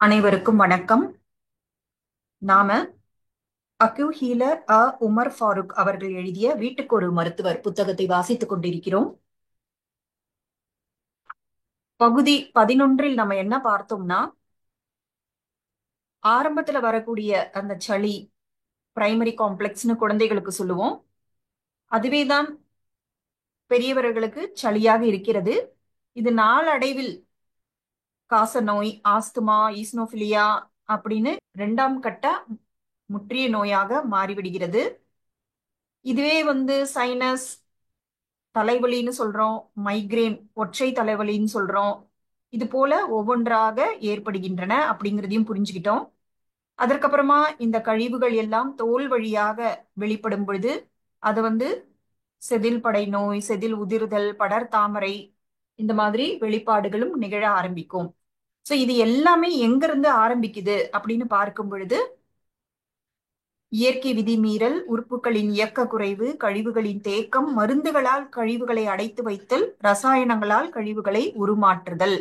அனைவருக்கும் வணக்கம். நாம அக்யூ ஹீலர் உமர் ஃபாரூக் அவர்கள் எழுதிய வீட்டுக்கு ஒரு மருத்துவர் புத்தகத்தை வாசித்துக் கொண்டிருக்கிறோம். பகுதி 11ல் நம்ம என்ன பார்த்தோம்னா, ஆரம்பத்துல வரக்கூடிய அந்த சளி பிரைமரி காம்ப்ளெக்ஸ்னு குழந்தைகளுக்கு சொல்லுவோம். அதுவேதான் பெரியவர்களுக்கு சளியாக இருக்கிறது. இது நாளடைவில் காச நோய், ஆஸ்துமா, ஈஸ்னோபிலியா அப்படின்னு 2ஆம் கட்ட முற்றிய நோயாக மாறிவிடுகிறது. இதுவே சைனஸ் தலைவலின்னு சொல்றோம், மைக்ரேன் ஒற்றை தலைவலின்னு சொல்றோம். இது போல ஒவ்வொன்றாக ஏற்படுகின்றன அப்படிங்கிறதையும் புரிஞ்சுக்கிட்டோம். அதற்கப்புறமா இந்த கழிவுகள் எல்லாம் தோல் வழியாக வெளிப்படும் பொழுது அது செதில் படை நோய், செதில் உதிர்தல், படர் தாமரை, இந்த மாதிரி வெளிப்பாடுகளும் நிகழ ஆரம்பிக்கும். சோ இது எல்லாமே எங்கிருந்து ஆரம்பிக்குது அப்படின்னு பார்க்கும் பொழுது, இயற்கை விதி மீறல், உறுப்புகளின் இயக்க குறைவு, கழிவுகளின் தேக்கம், மருந்துகளால் கழிவுகளை அடைத்து வைத்தல், ரசாயனங்களால் கழிவுகளை உருமாற்றுதல்.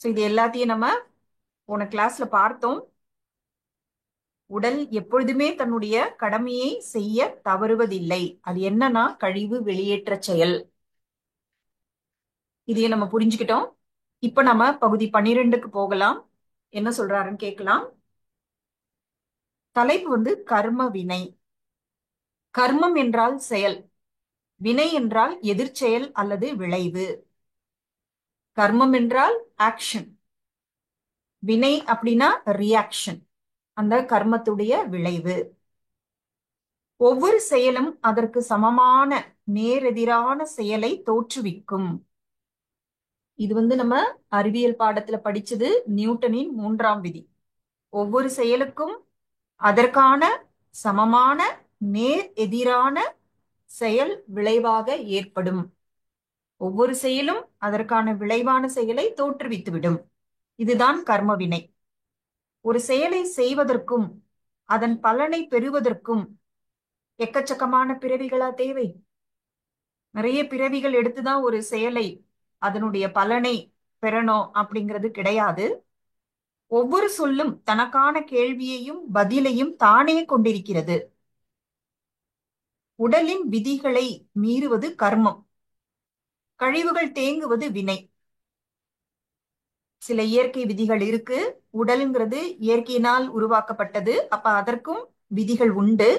இது எல்லாத்தையும் நம்ம போன கிளாஸ்ல பார்த்தோம். உடல் எப்பொழுதுமே தன்னுடைய கடமையை செய்ய தவறுவதில்லை. அது என்னன்னா கழிவு வெளியேற்ற செயல். இதையே நம்ம புரிஞ்சுக்கிட்டோம். இப்ப நம்ம பகுதி 12க்கு போகலாம். என்ன சொல்றாருன்னு கேட்கலாம். தலைப்பு கர்ம வினை. கர்மம் என்றால் செயல், வினை என்றால் எதிர்ச்செயல் அல்லது விளைவு. கர்மம் என்றால் ஆக்ஷன், வினை அப்படின்னா ரியாக்ஷன், அந்த கர்மத்துடைய விளைவு. ஒவ்வொரு செயலும் அதற்கு சமமான நேரெதிரான செயலை தோற்றுவிக்கும். இது நம்ம அறிவியல் பாடத்துல படிச்சது, நியூட்டனின் 3ஆம் விதி. ஒவ்வொரு செயலுக்கும் அதற்கான சமமான நேர் எதிரான செயல் விளைவாக ஏற்படும். ஒவ்வொரு செயலும் அதற்கான விளைவான செயலை தோற்றுவித்துவிடும். இதுதான் கர்ம வினை. ஒரு செயலை செய்வதற்கும் அதன் பலனை பெறுவதற்கும் எக்கச்சக்கமான பிறவிகளா தேவை? நிறைய பிறவிகள் எடுத்துதான் ஒரு செயலை, அதனுடைய பலனை பெறணும் அப்படிங்கிறது கிடையாது. ஒவ்வொரு சொல்லும் தனக்கான கேள்வியையும் பதிலையும் தானே கொண்டிருக்கிறது. உடலின் விதிகளை மீறுவது கர்மம், கழிவுகள் தேங்குவது வினை. சில இயற்கை விதிகள் இருக்கு. உடல்ங்கிறது இயற்கையினால் உருவாக்கப்பட்டது. அப்ப அதற்கும் விதிகள் உண்டு.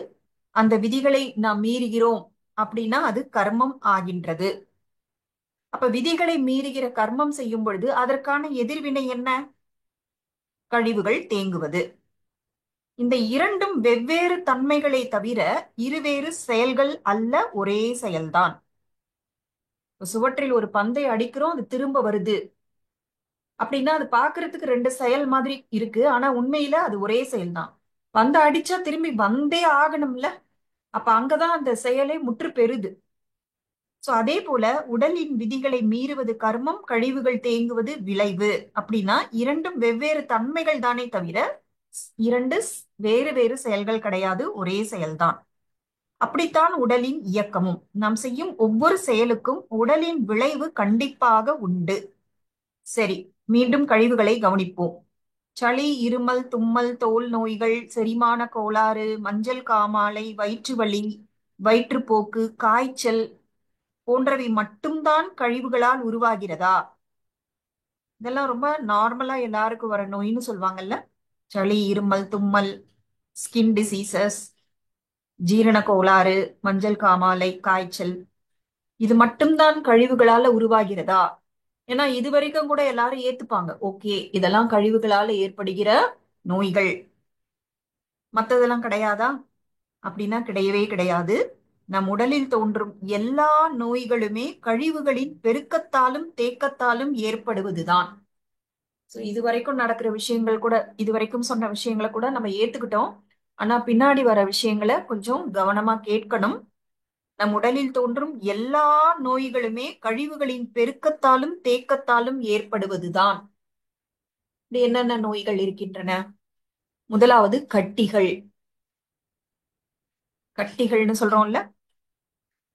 அந்த விதிகளை நாம் மீறுகிறோம் அப்படின்னா அது கர்மம் ஆகின்றது. அப்ப விதிகளை மீறுகிற கர்மம் செய்யும் பொழுது அதற்கான எதிர்வினை என்ன? கழிவுகள் தேங்குவது. இந்த இரண்டும் வெவ்வேறு தன்மைகளை தவிர இருவேறு செயல்கள் அல்ல, ஒரே செயல்தான். சுவற்றில் ஒரு பந்தை அடிக்கிறோம், அது திரும்ப வருது அப்படின்னா அது பாக்குறதுக்கு 2 செயல் மாதிரி இருக்கு. ஆனா உண்மையில அது ஒரே செயல்தான். பந்தை அடிச்சா திரும்பி வந்தே ஆகணும்ல. அப்ப அங்கதான் அந்த செயலை முற்று பெறுது. சோ அதே போல உடலின் விதிகளை மீறுவது கர்மம், கழிவுகள் தேங்குவது விளைவு. அப்படின்னா இரண்டும் வெவ்வேறு தன்மைகள் தானே தவிர இரண்டு வேறு வேறு செயல்கள் கிடையாது, ஒரே செயல்தான். அப்படித்தான் உடலின் இயக்கமும். நாம் செய்யும் ஒவ்வொரு செயலுக்கும் உடலின் விளைவு கண்டிப்பாக உண்டு. சரி, மீண்டும் கழிவுகளை கவனிப்போம். சளி, இருமல், தும்மல், தோல் நோய்கள், செரிமான கோளாறு, மஞ்சள் காமாலை, வயிற்று வலி, வயிற்றுப்போக்கு, காய்ச்சல் போன்றவை மட்டும்தான் கழிவுகளால் உருவாகிறதா? இதெல்லாம் ரொம்ப நார்மலா எல்லாருக்கும் வர நோயின்னு சொல்லுவாங்கல்ல. சளி, இருமல், தும்மல், ஸ்கின் டிசீசஸ், ஜீரண கோளாறு, மஞ்சள் காமாலை, காய்ச்சல், இது மட்டும்தான் கழிவுகளால உருவாகிறதா? ஏன்னா இது வரைக்கும் கூட எல்லாரும் ஏத்துப்பாங்க, ஓகே இதெல்லாம் கழிவுகளால ஏற்படுகிற நோய்கள், மத்ததெல்லாம் கிடையாதா அப்படின்னா கிடையவே கிடையாது. நம் உடலில் தோன்றும் எல்லா நோய்களுமே கழிவுகளின் பெருக்கத்தாலும் தேக்கத்தாலும் ஏற்படுவதுதான். இதுவரைக்கும் நடக்கிற விஷயங்கள் கூட, இதுவரைக்கும் சொன்ன விஷயங்களை கூட நம்ம ஏத்துக்கிட்டோம். ஆனா பின்னாடி வர விஷயங்களை கொஞ்சம் கவனமா கேட்கணும். நம் உடலில் தோன்றும் எல்லா நோய்களுமே கழிவுகளின் பெருக்கத்தாலும் தேக்கத்தாலும் ஏற்படுவதுதான். என்னென்ன நோய்கள் இருக்கின்றன? முதலாவது கட்டிகள். கட்டிகள்னு சொல்றோம்ல,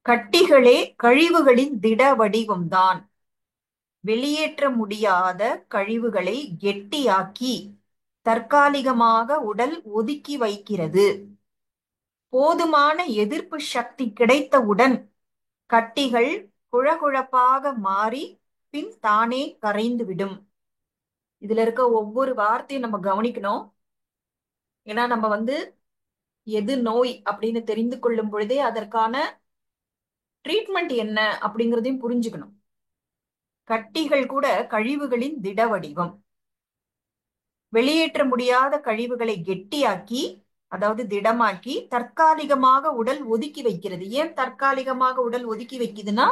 கட்டிகளே கழிவுகளின் திட வடிவம்தான். வெளியேற்ற முடியாத கழிவுகளை கெட்டியாக்கி தற்காலிகமாக உடல் ஒதுக்கி வைக்கிறது. போதுமான எதிர்ப்பு சக்தி கிடைத்தவுடன் கட்டிகள் குழகுழப்பாக மாறி பின் தானே கரைந்துவிடும். இதுல இருக்க ஒவ்வொரு வார்த்தையும் நம்ம கவனிக்கணும். ஏன்னா நம்ம எது நோய் அப்படின்னு தெரிந்து கொள்ளும் பொழுதே அதற்கான ட்ரீட்மெண்ட் என்ன அப்படிங்கிறதையும் புரிஞ்சுக்கணும். கட்டிகள் கூட கழிவுகளின் திட வடிவம். வெளியேற்ற முடியாத கழிவுகளை கெட்டியாக்கி, அதாவது திடமாக்கி தற்காலிகமாக உடல் ஒதுக்கி வைக்கிறது. ஏன் தற்காலிகமாக உடல் ஒதுக்கி வைக்குதுன்னா,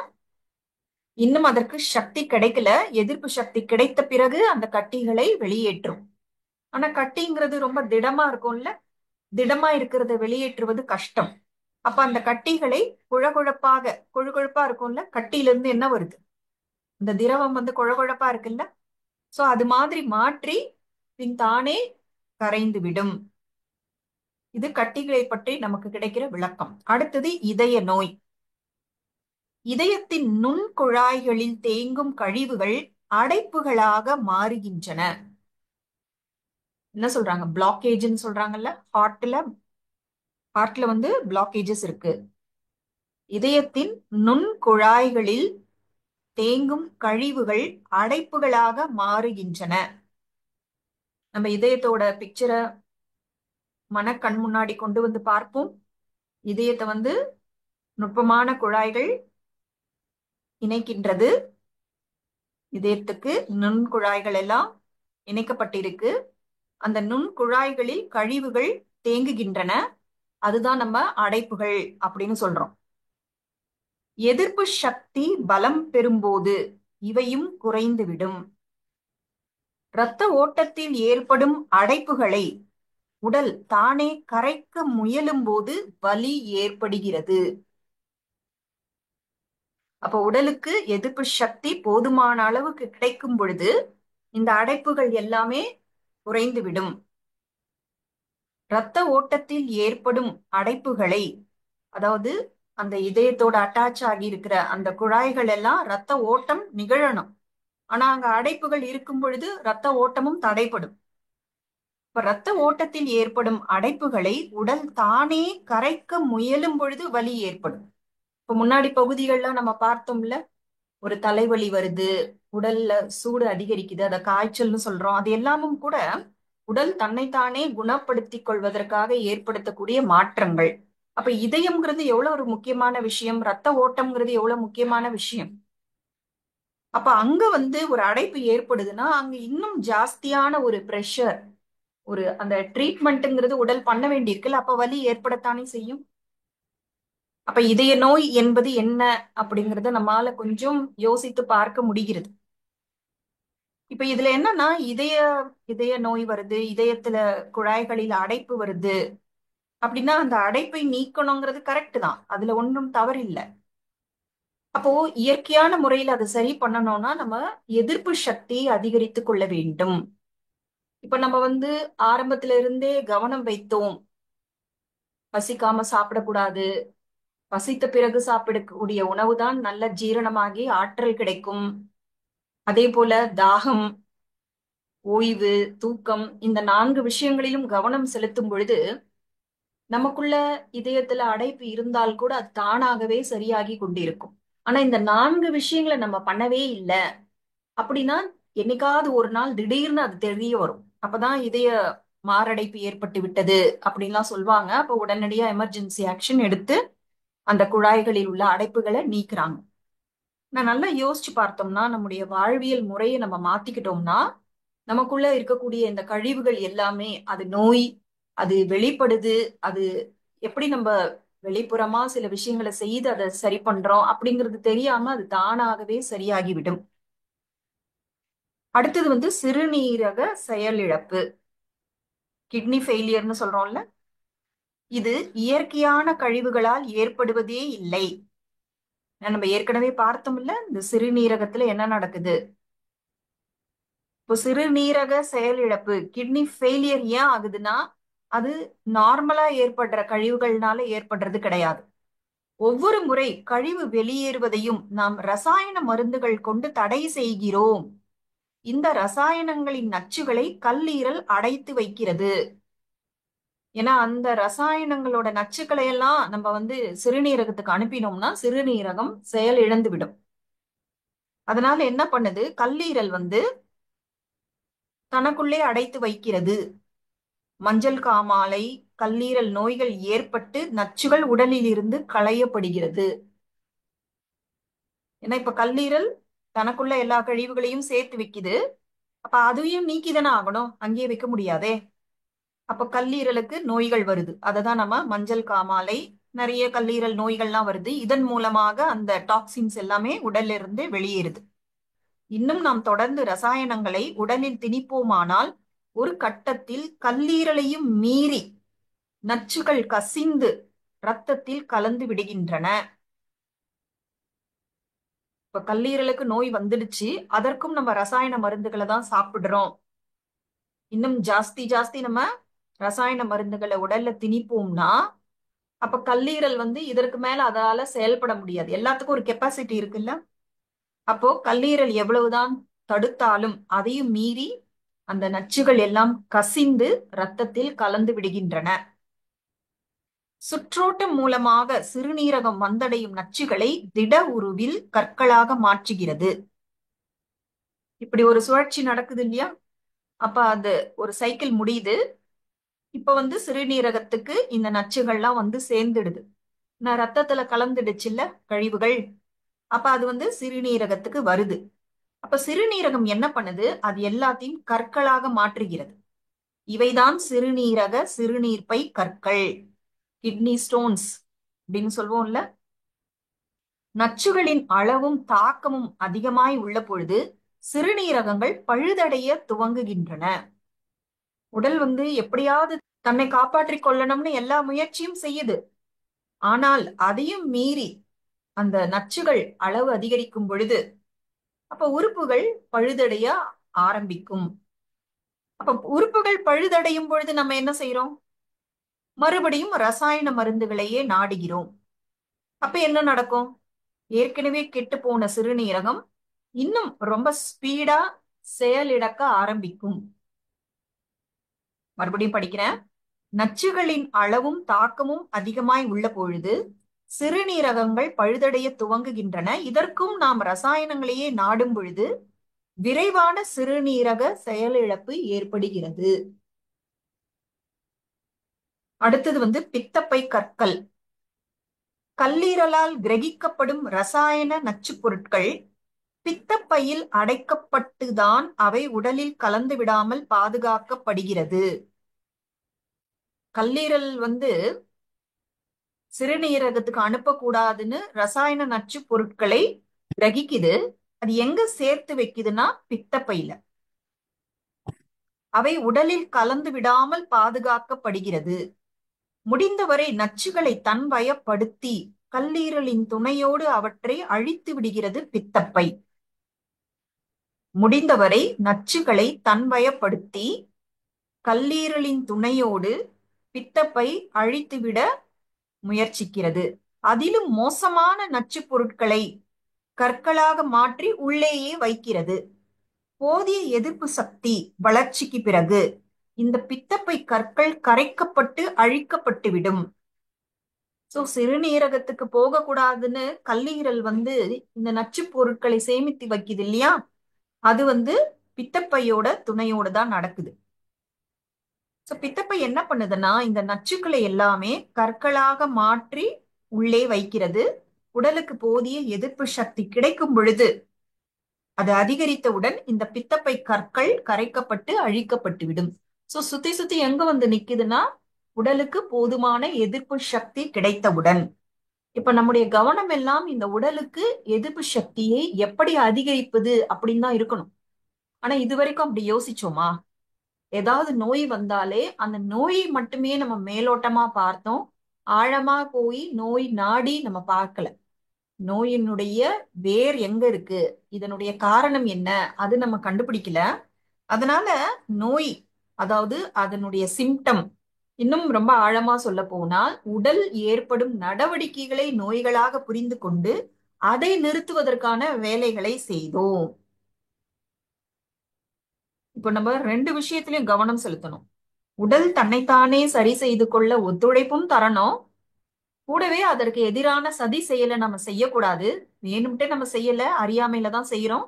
இன்னும் அதற்கு சக்தி கிடைக்கல. எதிர்ப்பு சக்தி கிடைத்த பிறகு அந்த கட்டிகளை வெளியேற்றும். ஆனா கட்டிங்கிறது ரொம்ப திடமா இருக்கும்ல, திடமா இருக்கிறத வெளியேற்றுவது கஷ்டம். அப்ப அந்த கட்டிகளை கொழுகொழுப்பா இருக்கும்ல, கட்டியிலிருந்து என்ன வருது, இந்த திரவம் கொழகொழப்பா இருக்குல்ல, சோ அது மாதிரி மாற்றி பின் தானே கரைந்து விடும். இது கட்டிகளை பற்றி நமக்கு கிடைக்கிற விளக்கம். அடுத்தது இதய நோய். இதயத்தின் நுண் குழாய்களில் தேங்கும் கழிவுகள் அடைப்புகளாக மாறுகின்றன. என்ன சொல்றாங்க, பிளாக்கேஜ்னு சொல்றாங்கல்ல, ஹார்ட்ல பிளாக்கேஜஸ் இருக்கு. இதயத்தின் நுண் குழாய்களில் தேங்கும் கழிவுகள் அடைப்புகளாக மாறுகின்றன. நம்ம இதயத்தோட பிக்சரை மனக்கண் முன்னாடி கொண்டு பார்ப்போம். இதயத்தை நுட்பமான குழாய்கள் இணைக்கின்றது. இதயத்துக்கு நுண் குழாய்கள் எல்லாம் இணைக்கப்பட்டிருக்கு. அந்த நுண் குழாய்களில் கழிவுகள் தேங்குகின்றன. அதுதான் நம்ம அடைப்புகள் அப்படின்னு சொல்றோம். எதிர்ப்பு சக்தி பலம் பெறும்போது இவையும் குறைந்துவிடும். இரத்த ஓட்டத்தில் ஏற்படும் அடைப்புகளை உடல் தானே கரைக்க முயலும் போது வலி ஏற்படுகிறது. அப்ப உடலுக்கு எதிர்ப்பு சக்தி போதுமான அளவுக்கு கிடைக்கும் பொழுது இந்த அடைப்புகள் எல்லாமே குறைந்துவிடும். இரத்த ஓட்டத்தில் ஏற்படும் அடைப்புகளை, அதாவது அந்த இதயத்தோட அட்டாச் ஆகி இருக்கிற அந்த குழாய்கள் எல்லாம் இரத்த ஓட்டம் நிகழணும். ஆனா அங்க அடைப்புகள் இருக்கும் பொழுது இரத்த ஓட்டமும் தடைப்படும். இப்ப இரத்த ஓட்டத்தில் ஏற்படும் அடைப்புகளை உடல் தானே கரைக்க முயலும் பொழுது வலி ஏற்படும். இப்ப முன்னாடி பகுதிகள்லாம் நம்ம பார்த்தோம்ல, ஒரு தலைவலி வருது, உடல்ல சூடு அதிகரிக்குது, அத காய்ச்சல்னு சொல்றோம். அது எல்லாமும் கூட உடல் தன்னைத்தானே குணப்படுத்திக் கொள்வதற்காக ஏற்படுத்தக்கூடிய மாற்றங்கள். அப்ப இதயம்ங்கிறது எவ்வளவு ஒரு முக்கியமான விஷயம், ரத்த ஓட்டம்ங்கிறது எவ்வளவு முக்கியமான விஷயம். அப்ப அங்க ஒரு அடைப்பு ஏற்படுதுன்னா அங்க இன்னும் ஜாஸ்தியான ஒரு பிரஷர், ஒரு அந்த ட்ரீட்மெண்ட்ங்கிறது உடல் பண்ண வேண்டியிருக்குல்ல, அப்ப வலி ஏற்படத்தானே செய்யும். அப்ப இதய நோய் என்பது என்ன அப்படிங்கறத நம்மால கொஞ்சம் யோசித்து பார்க்க முடிகிறது. இப்ப இதுல என்னன்னா, இதய நோய் வருது, இதயத்துல குழாய்களில் அடைப்பு வருது அப்படின்னா அந்த அடைப்பை நீக்கணுங்கிறது கரெக்ட் தான், அதுல ஒன்றும் தவறு இல்லை. அப்போ இயற்கையான முறையில் அதை சரி பண்ணணும்னா நம்ம எதிர்ப்பு சக்தியை அதிகரித்து கொள்ள வேண்டும். இப்ப நம்ம ஆரம்பத்துல இருந்தே கவனம் வைத்தோம், பசிக்காம சாப்பிடக்கூடாது, பசித்த பிறகு சாப்பிடக்கூடிய உணவு தான் நல்ல ஜீரணமாகி ஆற்றல் கிடைக்கும். அதே போல தாகம், ஓய்வு, தூக்கம், இந்த 4 விஷயங்களிலும் கவனம் செலுத்தும் பொழுது நமக்குள்ள இதயத்துல அடைப்பு இருந்தால் கூட அது தானாகவே சரியாகி கொண்டிருக்கும். ஆனா இந்த 4 விஷயங்களை நம்ம பண்ணவே இல்லை அப்படின்னா என்னைக்காவது ஒரு நாள் திடீர்னு அது தெரிய வரும். அப்பதான் இதய மாரடைப்பு ஏற்பட்டு விட்டது அப்படின்லாம் சொல்லுவாங்க. அப்ப உடனடியா எமர்ஜென்சி ஆக்ஷன் எடுத்து அந்த குழாய்களில் உள்ள அடைப்புகளை நீக்குறாங்க. நான் நல்லா யோசிச்சு பார்த்தோம்னா, நம்முடைய வாழ்வியல் முறையை நம்ம மாத்திக்கிட்டோம்னா நமக்குள்ள இருக்கக்கூடிய இந்த கழிவுகள் எல்லாமே, அது நோய், அது வெளிப்படுது, அது எப்படி நம்ம வெளிப்புறமா சில விஷயங்களை செய்து அதை சரி பண்றோம் அப்படிங்கிறது தெரியாம அது தானாகவே சரியாகிவிடும். அடுத்தது சிறுநீரக செயலிழப்பு, கிட்னி ஃபெயிலியர்னு சொல்றோம்ல, இது இயற்கையான கழிவுகளால் ஏற்படுவதே இல்லை. நம்ம ஏற்கனவே பார்த்தோம்ல, இந்த சிறுநீரகத்துல என்ன நடக்குது. இப்போ சிறுநீரக செயலிழப்பு, கிட்னி ஃபெயிலியர் ஏன் ஆகுதுன்னா அது நார்மலா ஏற்படுற கழிவுகள்னால ஏற்படுறது கிடையாது. ஒவ்வொரு முறை கழிவு வெளியேறுவதையும் நாம் ரசாயன மருந்துகள் கொண்டு தடை செய்கிறோம். இந்த ரசாயனங்களின் நச்சுகளை கல்லீரல் அடைத்து வைக்கிறது. ஏன்னா அந்த ரசாயனங்களோட நச்சுக்களை எல்லாம் நம்ம சிறுநீரகத்துக்கு அனுப்பினோம்னா சிறுநீரகம் செயல் இழந்து விடும். அதனால என்ன பண்ணுது, கல்லீரல் தனக்குள்ளே அடைத்து வைக்கிறது. மஞ்சள் காமாலை, கல்லீரல் நோய்கள் ஏற்பட்டு நச்சுகள் உடலில் இருந்து களையப்படுகிறது. ஏன்னா இப்ப கல்லீரல் தனக்குள்ள எல்லா கழிவுகளையும் சேர்த்து வைக்குது. அப்ப அதையும் நீக்கிதானே ஆகணும், அங்கேயே வைக்க முடியாதே. அப்ப கல்லீரலுக்கு நோய்கள் வருது. அததான் நம்ம மஞ்சள் காமாலை, நிறைய கல்லீரல் நோய்கள்லாம் வருது. இதன் மூலமாக அந்த டாக்ஸின்ஸ் எல்லாமே உடல்ல இருந்து வெளியேறுது. இன்னும் நாம் தொடர்ந்து ரசாயனங்களை உடலில் திணிப்போமானால் ஒரு கட்டத்தில் கல்லீரலையும் மீறி நச்சுகள் கசிந்து ரத்தத்தில் கலந்து விடுகின்றன. இப்ப கல்லீரலுக்கு நோய் வந்துடுச்சு, அதற்கும் நம்ம ரசாயன மருந்துகளை தான் சாப்பிடுறோம். இன்னும் ஜாஸ்தி ஜாஸ்தி நம்ம ரசாயன மருந்துகளை உடல்ல திணிப்போம்னா அப்ப கல்லீரல் இதற்கு மேல அதால செயல்பட முடியாது. எல்லாத்துக்கும் ஒரு கெப்பாசிட்டி இருக்குல்ல. அப்போ கல்லீரல் எவ்வளவுதான் தடுத்தாலும் அதையும் மீறி அந்த நச்சுகள் எல்லாம் கசிந்து ரத்தத்தில் கலந்து விடுகின்றன. சுற்றோட்டம் மூலமாக சிறுநீரகம் வந்தடையும் நச்சுகளை திட உருவில் கற்களாக மாற்றுகிறது. இப்படி ஒரு சுழற்சி நடக்குது இல்லையா? அப்ப அது ஒரு சைக்கிள் முடியுது. இப்ப சிறுநீரகத்துக்கு இந்த நச்சுகள்லாம் சேர்ந்துடுது. நான் ரத்தத்துல கலந்துடுச்சுல்ல கழிவுகள். அப்ப அது சிறுநீரகத்துக்கு வருது. அப்ப சிறுநீரகம் என்ன பண்ணுது, அது எல்லாத்தையும் கற்களாக மாற்றுகிறது. இவைதான் சிறுநீர்ப்பை கற்கள், கிட்னி ஸ்டோன்ஸ் அப்படின்னு சொல்லுவோம்ல. நச்சுகளின் அளவும் தாக்கமும் அதிகமாய் உள்ள பொழுது சிறுநீரகங்கள் பழுதடைய துவங்குகின்றன. உடல் எப்படியாவது தன்னை காப்பாற்றிக் கொள்ளணும்னு எல்லா முயற்சியும் செய்யுது. ஆனால் அதையும் மீறி அந்த நச்சுகள் அளவு அதிகரிக்கும் பொழுது அப்ப உறுப்புகள் பழுதடைய ஆரம்பிக்கும். அப்ப உறுப்புகள் பழுதடையும் பொழுது நம்ம என்ன செய்யறோம், மறுபடியும் ரசாயன மருந்துகளையே நாடுகிறோம். அப்ப என்ன நடக்கும், ஏற்கனவே கெட்டு போன சிறுநீரகம் இன்னும் ரொம்ப ஸ்பீடா செயலிழக்க ஆரம்பிக்கும். மறுபடியும் படிக்கிறேன். நச்சுகளின் அளவும் தாக்கமும் அதிகமாய் உள்ள பொழுது சிறுநீரகங்கள் பழுதடைய துவங்குகின்றன. இதற்கும் நாம் ரசாயனங்களையே நாடும் பொழுது விரைவான சிறுநீரக செயலிழப்பு ஏற்படுகிறது. அடுத்தது பித்தப்பை கற்கள். கல்லீரலால் கிரகிக்கப்படும் ரசாயன நச்சு பொருட்கள் பித்தப்பையில் அடைக்கப்பட்டுதான் அவை உடலில் கலந்து விடாமல் பாதுகாக்கப்படுகிறது. கல்லீரல் சிறுநீரகத்துக்கு அனுப்பக்கூடாதுன்னு ரசாயன நச்சு பொருட்களை கிரகிக்குது. அது எங்க சேர்த்து வைக்குதுன்னா பித்தப்பையில. அவை உடலில் கலந்து விடாமல் பாதுகாக்கப்படுகிறது. முடிந்தவரை நச்சுகளை தன்வயப்படுத்தி கல்லீரலின் துணையோடு அவற்றை அழித்து விடுகிறது பித்தப்பை. முடிந்தவரை நச்சுகளை தன்வயப்படுத்தி கல்லீரலின் துணையோடு பித்தப்பை அழித்துவிட முயற்சிக்கிறது. அதிலும் மோசமான நச்சு பொருட்களை கற்களாக மாற்றி உள்ளேயே வைக்கிறது. போதிய எதிர்ப்பு சக்தி வளர்ச்சிக்கு பிறகு இந்த பித்தப்பை கற்கள் கரைக்கப்பட்டு அழிக்கப்பட்டுவிடும். சோ சிறுநீரகத்துக்கு போகக்கூடாதுன்னு கல்லீரல் இந்த நச்சு பொருட்களை சேமித்து வைக்குது இல்லையா, அது பித்தப்பையோட துணையோடு தான் நடக்குது. சோ பித்தப்பை என்ன பண்ணுதுன்னா இந்த நச்சுக்களை எல்லாமே கற்களாக மாற்றி உள்ளே வைக்கிறது. உடலுக்கு போதிய எதிர்ப்பு சக்தி கிடைக்கும் பொழுது அது அதிகரித்தவுடன் இந்த பித்தப்பை கற்கள் கரைக்கப்பட்டு அழிக்கப்பட்டு விடும். சோ சுத்தி சுத்தி எங்க நிக்குதுன்னா உடலுக்கு போதுமான எதிர்ப்பு சக்தி கிடைத்தவுடன். இப்ப நம்முடைய கவனம் எல்லாம் இந்த உடலுக்கு எதிர்ப்பு சக்தியை எப்படி அதிகரிப்பது அப்படின்னு தான் இருக்கணும். ஆனா இதுவரைக்கும் அப்படி யோசிச்சோமா? ஏதாவது நோய் வந்தாலே அந்த நோயை மட்டுமே நம்ம மேலோட்டமா பார்த்தோம். ஆழமா போய் நோய் நாடி நம்ம பார்க்கல. நோயினுடைய வேர் எங்க இருக்கு, இதனுடைய காரணம் என்ன, அது நம்ம கண்டுபிடிக்கல. அதனால நோய், அதாவது அதனுடைய சிம்டம், இன்னும் ரொம்ப ஆழமா சொல்ல போனால் உடல் ஏற்படும் நடவடிக்கைகளை நோய்களாக புரிந்து கொண்டு அதை நிறுத்துவதற்கான வேலைகளை செய்தோம். இப்போ நம்ம ரெண்டு விஷயத்திலயும் கவனம் செலுத்தணும். உடல் தன்னைத்தானே சரி செய்து கொள்ள ஒத்துழைப்பும் தரணும். கூடவே அதற்கு எதிரான சதி செயலை நம்ம செய்யக்கூடாது. வேணும்ட்டே நம்ம செய்யல, அறியாமையில தான் செய்யறோம்.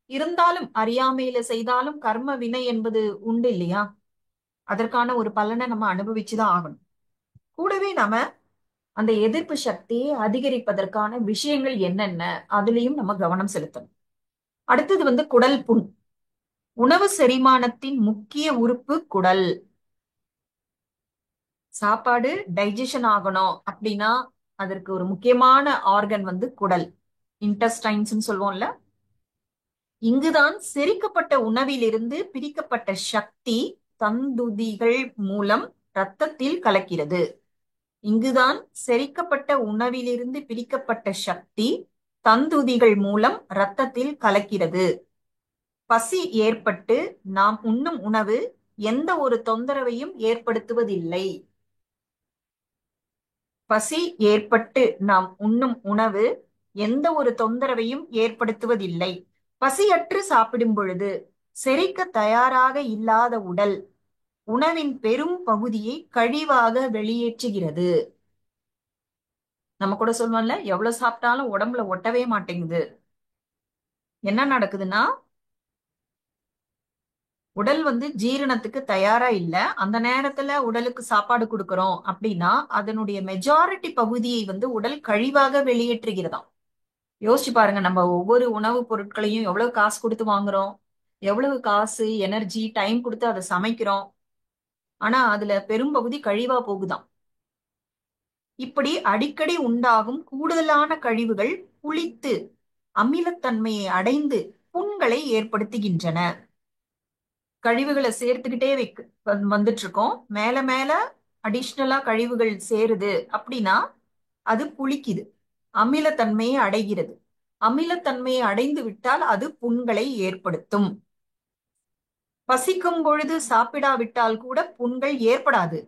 இருந்தாலும் அறியாமையில செய்தாலும் கர்ம வினை என்பது உண்டு இல்லையா? அதற்கான ஒரு பலனை நம்ம அனுபவிச்சுதான் ஆகணும். கூடவே நாம அந்த எதிர்ப்பு சக்தியை அதிகரிப்பதற்கான விஷயங்கள் என்னென்ன அதுலயும் நம்ம கவனம் செலுத்தணும். அடுத்தது குடல் புண். உணவு செரிமானத்தின் முக்கிய உறுப்பு குடல். சாப்பாடு டைஜஷன் ஆகணும் அப்படின்னா அதற்கு ஒரு முக்கியமான ஆர்கன் குடல், இன்டெஸ்டைன்ஸ் சொல்லுவோம்ல. இங்குதான் செரிக்கப்பட்ட உணவிலிருந்து பிரிக்கப்பட்ட சக்தி தந்துதிகள் மூலம் இரத்தத்தில் கலக்கிறது. இங்குதான் செரிக்கப்பட்ட உணவிலிருந்து பிரிக்கப்பட்ட சக்தி தந்துதிகள் மூலம் இரத்தத்தில் கலக்கிறது. பசி ஏற்பட்டு நாம் உண்ணும் உணவு எந்த ஒரு தொந்தரவையும் ஏற்படுத்துவதில்லை. பசி ஏற்பட்டு நாம் உண்ணும் உணவு எந்த ஒரு தொந்தரவையும் ஏற்படுத்துவதில்லை. பசியற்று சாப்பிடும் பொழுது செரிக்க தயாராக இல்லாத உடல் உணவின் பெரும் பகுதியை கழிவாக வெளியேற்றுகிறது. நம்ம கூட சொல்லுவோம்ல, எவ்வளவு சாப்பிட்டாலும் உடம்புல ஒட்டவே மாட்டேங்குது. என்ன நடக்குதுன்னா உடல் ஜீரணத்துக்கு தயாரா இல்ல. அந்த நேரத்துல உடலுக்கு சாப்பாடு கொடுக்கறோம் அப்படின்னா அதனுடைய மெஜாரிட்டி பகுதியை உடல் கழிவாக வெளியேற்றுகிறதாம். யோசிச்சு பாருங்க, நம்ம ஒவ்வொரு உணவுப் பொருட்களையும் எவ்வளவு காசு கொடுத்து வாங்குறோம், எவ்வளவு காசு எனர்ஜி டைம் கொடுத்து அதை சமைக்கிறோம். ஆனா அதுல பெரும்பகுதி கழிவா போகுதாம். இப்படி அடிக்கடி உண்டாகும் கூடுதலான கழிவுகள் புளித்து அமிலத்தன்மையை அடைந்து புண்களை ஏற்படுத்துகின்றன. கழிவுகளை சேர்த்துக்கிட்டே வந்துட்டு இருக்கோம். மேல மேல அடிஷ்னலா கழிவுகள் சேருது அப்படின்னா அது புளிக்குது, அமிலத்தன்மையை அடைகிறது. அமிலத்தன்மையை அடைந்து விட்டால் அது புண்களை ஏற்படுத்தும். பசிக்கும் பொழுது சாப்பிடாவிட்டால் கூட புண்கள் ஏற்படாது.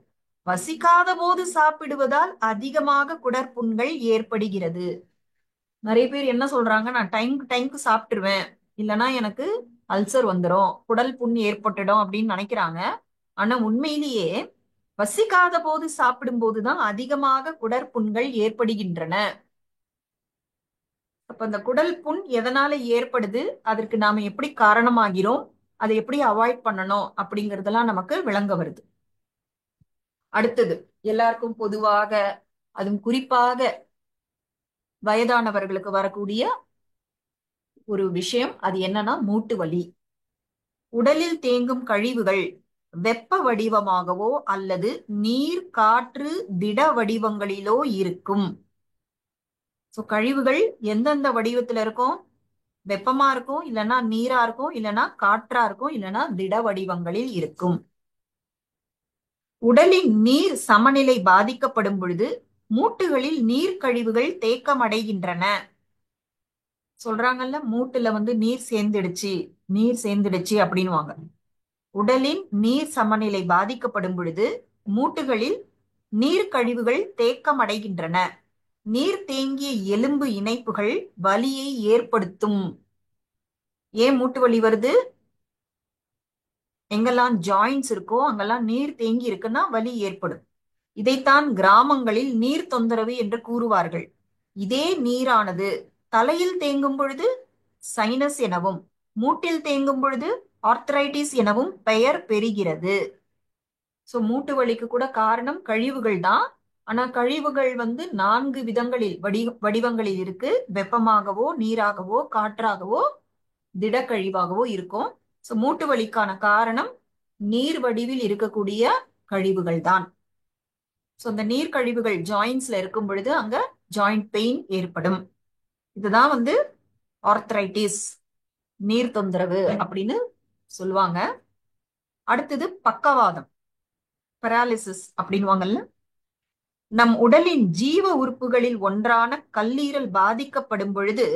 பசிக்காத போது சாப்பிடுவதால் அதிகமாக குடற்புண்கள் ஏற்படுகிறது. நிறைய பேர் என்ன சொல்றாங்க, நான் டைம்க்கு சாப்பிட்டுருவேன், இல்லைன்னா எனக்கு அல்சர் வந்துடும், குடல் புண் ஏற்பட்டுடும் அப்படின்னு நினைக்கிறாங்க. ஆனா உண்மையிலேயே பசிக்காத போது சாப்பிடும் போதுதான் அதிகமாக குடற்புண்கள் ஏற்படுகின்றன. அப்ப அந்த குடல் புண் எதனால ஏற்படுது, அதற்கு நாம எப்படி காரணமாகிறோம், அதை எப்படி அவாய்ட் பண்ணணும் அப்படிங்கறதெல்லாம் நமக்கு விளங்க வருது. அடுத்தது, எல்லாருக்கும் பொதுவாக அதுவும் குறிப்பாக வயதானவர்களுக்கு வரக்கூடிய ஒரு விஷயம், அது என்னன்னா மூட்டு வலி. உடலில் தேங்கும் கழிவுகள் வெப்ப வடிவமாகவோ அல்லது நீர் காற்று திட வடிவங்களிலோ இருக்கும். கழிவுகள் எந்தெந்த வடிவத்துல இருக்கும்? வெப்பமா இருக்கும், இல்லைன்னா நீரா இருக்கும், இல்லைன்னா காற்றா இருக்கும், இல்லைன்னா திட வடிவங்களில் இருக்கும். உடலின் நீர் சமநிலை பாதிக்கப்படும் பொழுது மூட்டுகளில் நீர் கழிவுகள் தேக்கம் அடைகின்றன. சொல்றாங்கல்ல, மூட்டுல நீர் சேர்ந்துடுச்சு அப்படின்னுவாங்க. உடலின் நீர் சமநிலை பாதிக்கப்படும் பொழுது மூட்டுகளில் நீர் கழிவுகள் தேக்கம் அடைகின்றன. நீர் தேங்கிய எலும்பு இணைப்புகள் வலியை ஏற்படுத்தும். ஏன் மூட்டு வலி வருது? எங்கெல்லாம் ஜாயின்ஸ் இருக்கோ அங்கெல்லாம் நீர் தேங்கி இருக்குன்னா வலி ஏற்படும். இதைத்தான் கிராமங்களில் நீர் தொந்தரவு என்று கூறுவார்கள். இதே நீரானது தலையில் தேங்கும் பொழுது சைனஸ் எனவும் மூட்டில் தேங்கும் பொழுது ஆர்த்தரைட்டிஸ் எனவும் பெயர் பெறுகிறது. மூட்டு வலிக்கு கூட காரணம் கழிவுகள் தான். ஆனா கழிவுகள் 4 விதங்களில் வடிவங்களில் இருக்கு. வெப்பமாகவோ, நீராகவோ, காற்றாகவோ, திட கழிவாகவோ இருக்கும். மூட்டு வலிக்கான காரணம் நீர் வடிவில் இருக்கக்கூடிய கழிவுகள் தான். இந்த நீர் கழிவுகள் ஜாயின்ஸ்ல இருக்கும் பொழுது அங்க ஜாயிண்ட் பெயின் ஏற்படும். இதுதான் ஆர்த்தரைட்டிஸ், நீர் தொந்தரவு அப்படின்னு சொல்லுவாங்க. அடுத்தது பக்கவாதம், பெராலிசிஸ் அப்படின்வாங்கல்ல. நம் உடலின் ஜீவ உறுப்புகளில் ஒன்றான கல்லீரல் பாதிக்கப்படும் பொழுது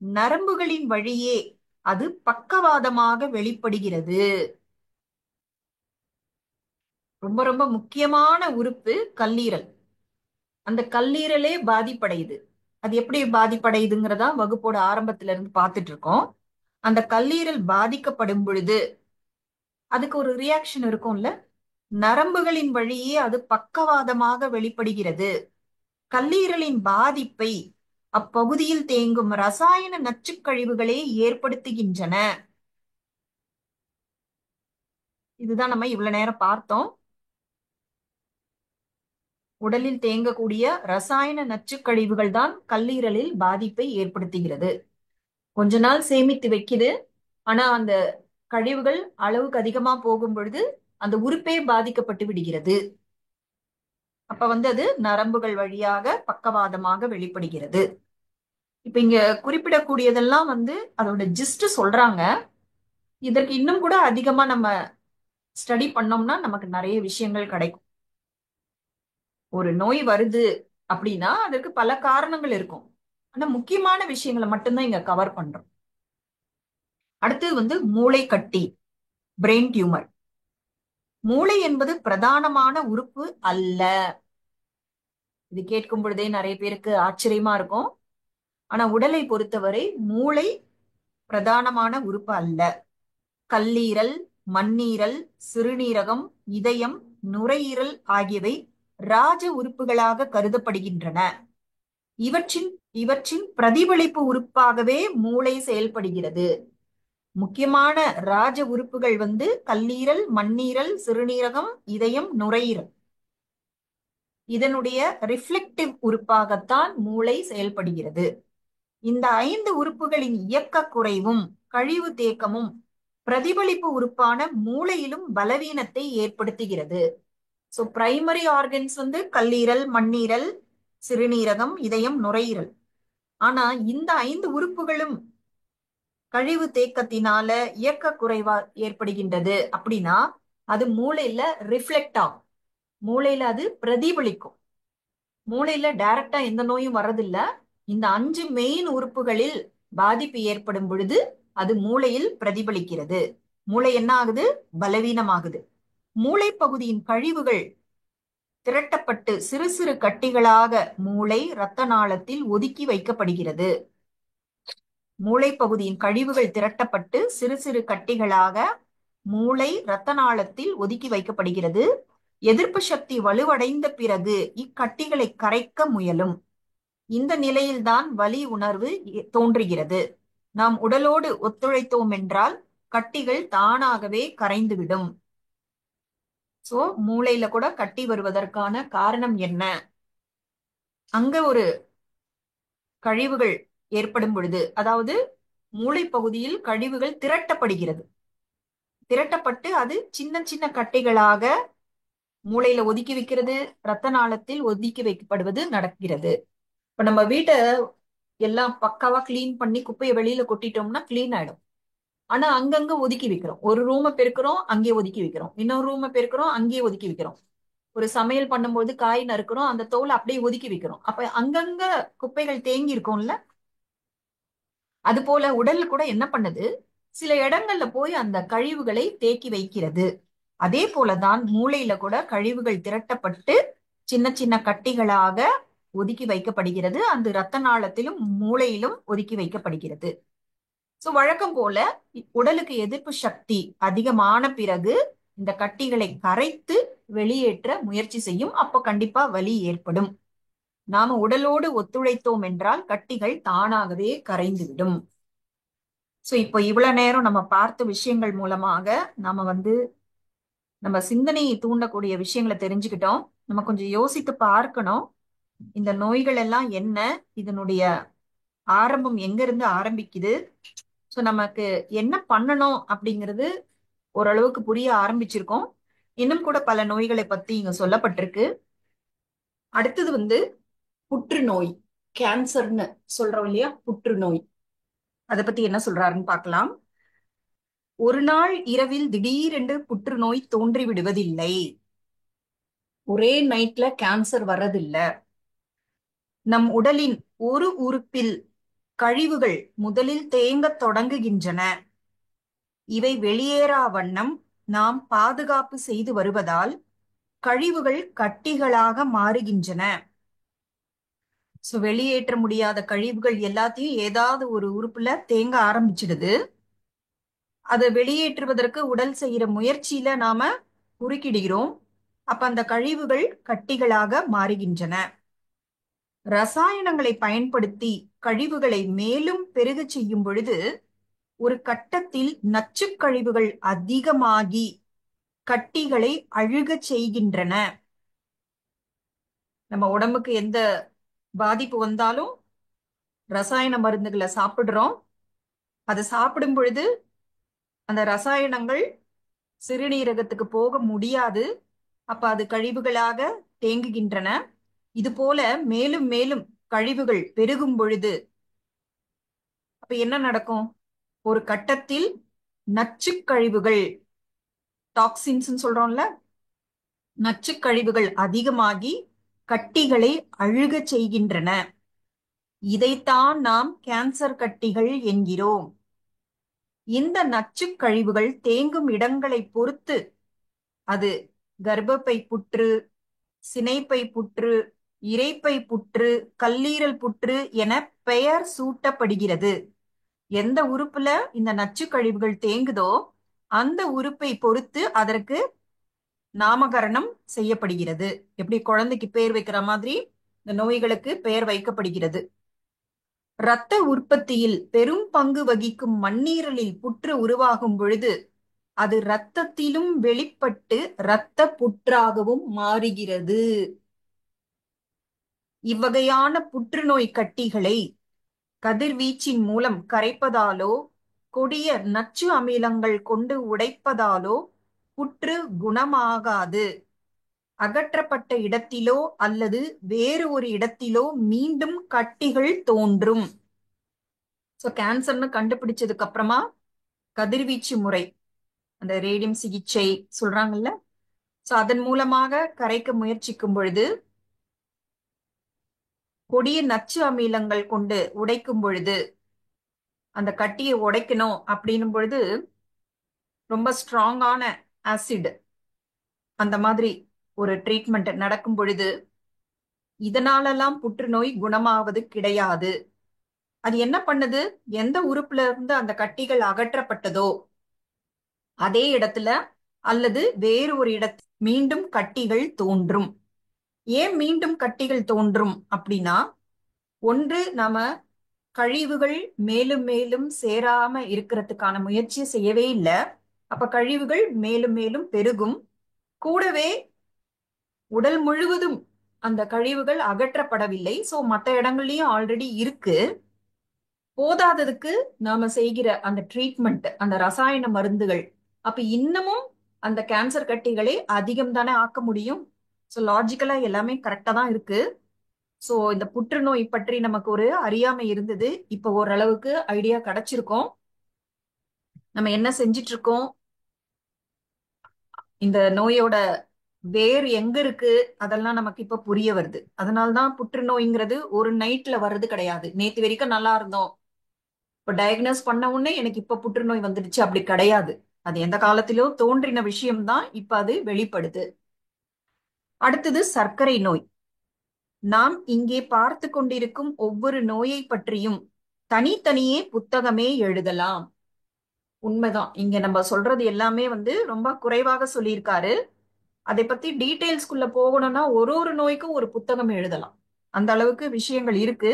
நரம்புகளின் வழியே அது பக்கவாதமாக வெளிப்படுகிறது. ரொம்ப ரொம்ப முக்கியமான உறுப்பு கல்லீரல். அந்த கல்லீரலே பாதிப்படையுது. அது எப்படி பாதிப்படையுதுங்கிறதா வகுப்போட ஆரம்பத்துல இருந்து பார்த்துட்டு இருக்கோம். அந்த கல்லீரல் பாதிக்கப்படும் பொழுது அதுக்கு ஒரு ரியாக்ஷன் இருக்கும்ல, நரம்புகளின் வழியே அது பக்கவாதமாக வெளிப்படுகிறது. கல்லீரலின் பாதிப்பை அப்பகுதியில் தேங்கும் ரசாயன நச்சுக்கழிவுகளே ஏற்படுத்துகின்றன. இதுதான் நம்ம இவ்வளவு நேரம் பார்த்தோம். உடலில் தேங்கக்கூடிய ரசாயன நச்சுக்கழிவுகள் தான் கல்லீரலில் பாதிப்பை ஏற்படுத்துகிறது. கொஞ்ச நாள் சேமித்து வைக்குது. ஆனா அந்த கழிவுகள் அளவுக்கு அதிகமா போகும் பொழுது அந்த உறுப்பே பாதிக்கப்பட்டு விடுகிறது. அப்ப அது நரம்புகள் வழியாக பக்கவாதமாக வெளிப்படுகிறது. இப்ப இங்க குறிப்பிடக்கூடியதெல்லாம் அதோட ஜிஸ்ட் சொல்றாங்க. இதற்கு இன்னும் கூட அதிகமா நம்ம ஸ்டடி பண்ணோம்னா நமக்கு நிறைய விஷயங்கள் கிடைக்கும். ஒரு நோய் வருது அப்படின்னா அதற்கு பல காரணங்கள் இருக்கும். ஆனா முக்கியமான விஷயங்களை மட்டும்தான் இங்க கவர் பண்றோம். அடுத்து மூளை கட்டி, பிரெயின் டியூமர். மூளை என்பது பிரதானமான உறுப்பு அல்ல. இது கேட்கும் பொழுதே நிறைய பேருக்கு ஆச்சரியமா இருக்கும். ஆனா உடலை பொறுத்தவரை மூளை பிரதானமான உறுப்பு அல்ல. கல்லீரல், மண்ணீரல், சிறுநீரகம், இதயம், நுரையீரல் ஆகியவை ராஜ உறுப்புகளாக கருதப்படுகின்றன. இவற்றின் இவற்றின் பிரதிபலிப்பு உறுப்பாகவே மூளை செயல்படுகிறது. முக்கியமான ராஜ உறுப்புகள் கல்லீரல், மண்ணீரல், சிறுநீரகம், இதயம், நுரையீரல். இதனுடைய ரிஃப்ளெக்டிவ் உறுப்பாகத்தான் மூளை செயல்படுகிறது. இந்த 5 உறுப்புகளின் இயக்க குறைவும் கழிவு தேக்கமும் பிரதிபலிப்பு உறுப்பான மூளையிலும் பலவீனத்தை ஏற்படுத்துகிறது. சோ பிரைமரி ஆர்கன்ஸ் கல்லீரல், மண்ணீரல், சிறுநீரகம், இதயம், நுரையீரல். ஆனா இந்த 5 உறுப்புகளும் கழிவு தேக்கத்தினால இயக்க குறைவா ஏற்படுகின்றது அப்படின்னா அது மூளையில ரிஃப்ளெக்ட் ஆகும். மூளையில அது பிரதிபலிக்கும். மூளையில டைரக்டா எந்த நோயும் வர்றதில்ல. இந்த 5 மெயின் உறுப்புகளில் பாதிப்பு ஏற்படும் பொழுது அது மூளையில் பிரதிபலிக்கிறது. மூளை என்ன ஆகுது? பலவீனமாகுது. மூளை பகுதியின் கழிவுகள் திரட்டப்பட்டு சிறு சிறு கட்டிகளாக மூளை இரத்த நாளத்தில் ஒதுக்கி வைக்கப்படுகிறது. மூளை பகுதியின் கழிவுகள் திரட்டப்பட்டு சிறு சிறு கட்டிகளாக மூளை இரத்த நாளத்தில் ஒதுக்கி வைக்கப்படுகிறது. எதிர்ப்பு சக்தி வலுவடைந்த பிறகு இக்கட்டிகளை கரைக்க முயலும். இந்த நிலையில்தான் வலி உணர்வு தோன்றுகிறது. நாம் உடலோடு ஒத்துழைத்தோம் என்றால் கட்டிகள் தானாகவே கரைந்துவிடும். சோ மூளையில கூட கட்டி வருவதற்கான காரணம் என்ன? அங்க ஒரு கழிவுகள் ஏற்படும் பொழுது, அதாவது மூளை பகுதியில் கழிவுகள் திரட்டப்படுகிறது. திரட்டப்பட்டு அது சின்ன சின்ன கட்டிகளாக மூளையில ஒதுக்கி வைக்கிறது, இரத்த நாளத்தில் ஒதுக்கி வைக்கப்படுவது நடக்கிறது. இப்ப நம்ம வீட்டை எல்லாம் பக்காவா கிளீன் பண்ணி குப்பையை வெளியில கொட்டிட்டோம்னா கிளீன் ஆயிடும். ஆனா அங்கங்க ஒதுக்கி வைக்கிறோம். ஒரு ரூமை பெருக்கிறோம், அங்கேயே ஒதுக்கி வைக்கிறோம். இன்னொரு ரூமை பெருக்கிறோம், அங்கேயே ஒதுக்கி வைக்கிறோம். ஒரு சமையல் பண்ணும்போது காய் நறுக்கிறோம், அந்த தோலை அப்படியே ஒதுக்கி வைக்கிறோம். அப்ப அங்கங்க குப்பைகள் தேங்கி இருக்கும்ல. அது போல உடல் கூட என்ன பண்ணுது? சில இடங்கள்ல போய் அந்த கழிவுகளை தேக்கி வைக்கிறது. அதே போலதான் மூளையில கூட கழிவுகள் திரட்டப்பட்டு சின்ன சின்ன கட்டிகளாக ஒதுக்கி வைக்கப்படுகிறது. அந்த இரத்த நாளத்திலும் மூளையிலும் ஒதுக்கி வைக்கப்படுகிறது. சோ வழக்கம் போல உடலுக்கு எதிர்ப்பு சக்தி அதிகமான பிறகு இந்த கட்டிகளை கரைத்து வெளியேற்ற முயற்சி செய்யும். அப்ப கண்டிப்பா வலி ஏற்படும். நாம உடலோடு ஒத்துழைத்தோம் என்றால் கட்டிகள் தானாகவே கரைந்துவிடும். சோ இப்போ இவ்வளவு நேரம் நம்ம பார்த்த விஷயங்கள் மூலமாக நாம நம்ம சிந்தனையை தூண்டக்கூடிய விஷயங்களை தெரிஞ்சுக்கிட்டோம். நம்ம கொஞ்சம் யோசித்து பார்க்கணும். இந்த நோய்கள் எல்லாம் என்ன? இதனுடைய ஆரம்பம் எங்க இருந்து ஆரம்பிக்குது? சோ நமக்கு என்ன பண்ணணும் அப்படிங்கிறது ஓரளவுக்கு புரிய ஆரம்பிச்சிருக்கோம். இன்னும் கூட பல நோய்களை பத்தி இங்க சொல்லப்பட்டிருக்கு. அடுத்தது புற்றுநோய், கேன்சர்னு சொல்றோம் இல்லையா? புற்றுநோய், அதை பத்தி என்ன சொல்றாருன்னு பார்க்கலாம். ஒரு நாள் இரவில் திடீரென்று புற்றுநோய் தோன்றி விடுவதில்லை. ஒரே நைட்ல கேன்சர் வர்றதில்லை. நம் உடலின் ஒரு உறுப்பில் கழிவுகள் முதலில் தேங்கத் தொடங்குகின்றன. இவை வெளியேறா வண்ணம் நாம் பாதுகாப்பு செய்து வருவதால் கழிவுகள் கட்டிகளாக மாறுகின்றன. சோ வெளியேற்ற முடியாத கழிவுகள் எல்லாத்தையும் ஏதாவது ஒரு உறுப்புல தேங்க ஆரம்பிச்சிடுது. அதை வெளியேற்றுவதற்கு உடல் செய்யற முயற்சியில நாம குறுக்கிடுகிறோம். அப்ப அந்த கழிவுகள் கட்டிகளாக மாறுகின்றன. ரசாயனங்களை பயன்படுத்தி கழிவுகளை மேலும் பெருகச் செய்யும் பொழுது ஒரு கட்டத்தில் நச்சுக் கழிவுகள் அதிகமாகி கட்டிகளை அழுகச் செய்கின்றன. நம்ம உடம்புக்கு எந்த பாதிப்பு வந்தாலும் ரசாயன மருந்துகளை சாப்பிடுறோம். அதை சாப்பிடும் பொழுது அந்த ரசாயனங்கள் சிறுநீரகத்துக்கு போக முடியாது. அப்ப அது கழிவுகளாக தேங்குகின்றன. இது போல மேலும் மேலும் கழிவுகள் பெருகும் பொழுது அப்ப என்ன நடக்கும்? ஒரு கட்டத்தில் நச்சுக் கழிவுகள், டாக்ஸின்ஸ் சொல்றோம்ல, நச்சுக் கழிவுகள் அதிகமாகி கட்டிகளை அழுகச் செய்கின்றன. இதைத்தான் நாம் கேன்சர் கட்டிகள் என்கிறோம். இந்த நச்சுக் கழிவுகள் தேங்கும் இடங்களை பொறுத்து அது கர்ப்பப்பை புற்று, சினைப்பை புற்று, இரைப்பை புற்று, கல்லீரல் புற்று என பெயர் சூட்டப்படுகிறது. எந்த உறுப்புல இந்த நச்சு கழிவுகள் தேங்குதோ அந்த உறுப்பை பொறுத்து அதற்கு நாமகரணம் செய்யப்படுகிறது. எப்படி குழந்தைக்கு பெயர் வைக்கிற மாதிரி இந்த நோய்களுக்கு பெயர் வைக்கப்படுகிறது. இரத்த உற்பத்தியில் பெரும் பங்கு வகிக்கும் மண்ணீரலில் புற்று உருவாகும் பொழுது அது இரத்தத்திலும் வெளிப்பட்டு இரத்த புற்றாகவும் மாறுகிறது. இவ்வகையான புற்றுநோய் கட்டிகளை கதிர்வீச்சின் மூலம் கரைப்பதாலோ கொடிய நச்சு அமிலங்கள் கொண்டு உடைப்பதாலோ புற்று குணமாகாது. அகற்றப்பட்ட இடத்திலோ அல்லது வேறு ஒரு இடத்திலோ மீண்டும் கட்டிகள் தோன்றும். சோ கேன்சர்னு கண்டுபிடிச்சதுக்கு அப்புறமா கதிர்வீச்சு முறை, அந்த ரேடியம் சிகிச்சை சொல்றாங்கல்ல, சோ அதன் மூலமாக கரைக்க முயற்சிக்கும் பொழுது கொடிய நச்சு அமிலங்கள் கொண்டு உடைக்கும் பொழுது அந்த கட்டியை உடைக்கணும் அப்படின்னும் பொழுது ரொம்ப ஸ்ட்ராங்கான ஆசிட் அந்த மாதிரி ஒரு ட்ரீட்மெண்ட் நடக்கும் பொழுது இதனாலெல்லாம் புற்றுநோய் குணமாவது கிடையாது. அது என்ன பண்ணுது? எந்த உறுப்புல இருந்து அந்த கட்டிகள் அகற்றப்பட்டதோ அதே இடத்துல அல்லது வேறு ஒரு இடத்தில் மீண்டும் கட்டிகள் தோன்றும். ஏன் மீண்டும் கட்டிகள் தோன்றும் அப்படின்னா, ஒன்று நாம கழிவுகள் மேலும் மேலும் சேராம இருக்கிறதுக்கான முயற்சி செய்யவே இல்லை. அப்ப கழிவுகள் மேலும் மேலும் பெருகும். கூடவே உடல் முழுவதும் அந்த கழிவுகள் அகற்றப்படவில்லை. சோ மற்ற இடங்கள்லயும் ஆல்ரெடி இருக்கு. போதாததுக்கு நாம செய்கிற அந்த ட்ரீட்மெண்ட், அந்த ரசாயன மருந்துகள் அப்ப இன்னமும் அந்த கேன்சர் கட்டிகளை அதிகம் தானே ஆக்க முடியும். ஸோ லாஜிக்கலா எல்லாமே கரெக்டா தான் இருக்கு. ஸோ இந்த புற்றுநோய் பற்றி நமக்கு ஒரு அறியாமை இருந்தது. இப்போ ஓரளவுக்கு ஐடியா கிடைச்சிருக்கோம். நம்ம என்ன செஞ்சிட்டு இருக்கோம், இந்த நோயோட வேர் எங்க இருக்கு அதெல்லாம் நமக்கு இப்ப புரிய வருது. அதனால்தான் புற்றுநோய்ங்கிறது ஒரு நைட்ல வர்றது கிடையாது. நேத்து வரைக்கும் நல்லா இருந்தோம், இப்ப டயக்னோஸ் பண்ண உடனே எனக்கு இப்ப புற்றுநோய் வந்துடுச்சு அப்படி கிடையாது. அது எந்த காலத்திலோ தோன்றின விஷயம்தான், இப்ப அது வெளிப்படுது. அடுத்தது சர்க்கரை நோய். நாம் இங்கே பார்த்து கொண்டிருக்கும் ஒவ்வொரு நோயை பற்றியும் தனித்தனியே புத்தகமே எழுதலாம். உண்மைதான், இங்க நம்ம சொல்றது எல்லாமே ரொம்ப குறைவாக சொல்லியிருக்காரு. அதை பத்தி டீட்டெயில்ஸ்குள்ள போகணும்னா ஒரு ஒரு நோய்க்கும் ஒரு புத்தகம் எழுதலாம். அந்த அளவுக்கு விஷயங்கள் இருக்கு.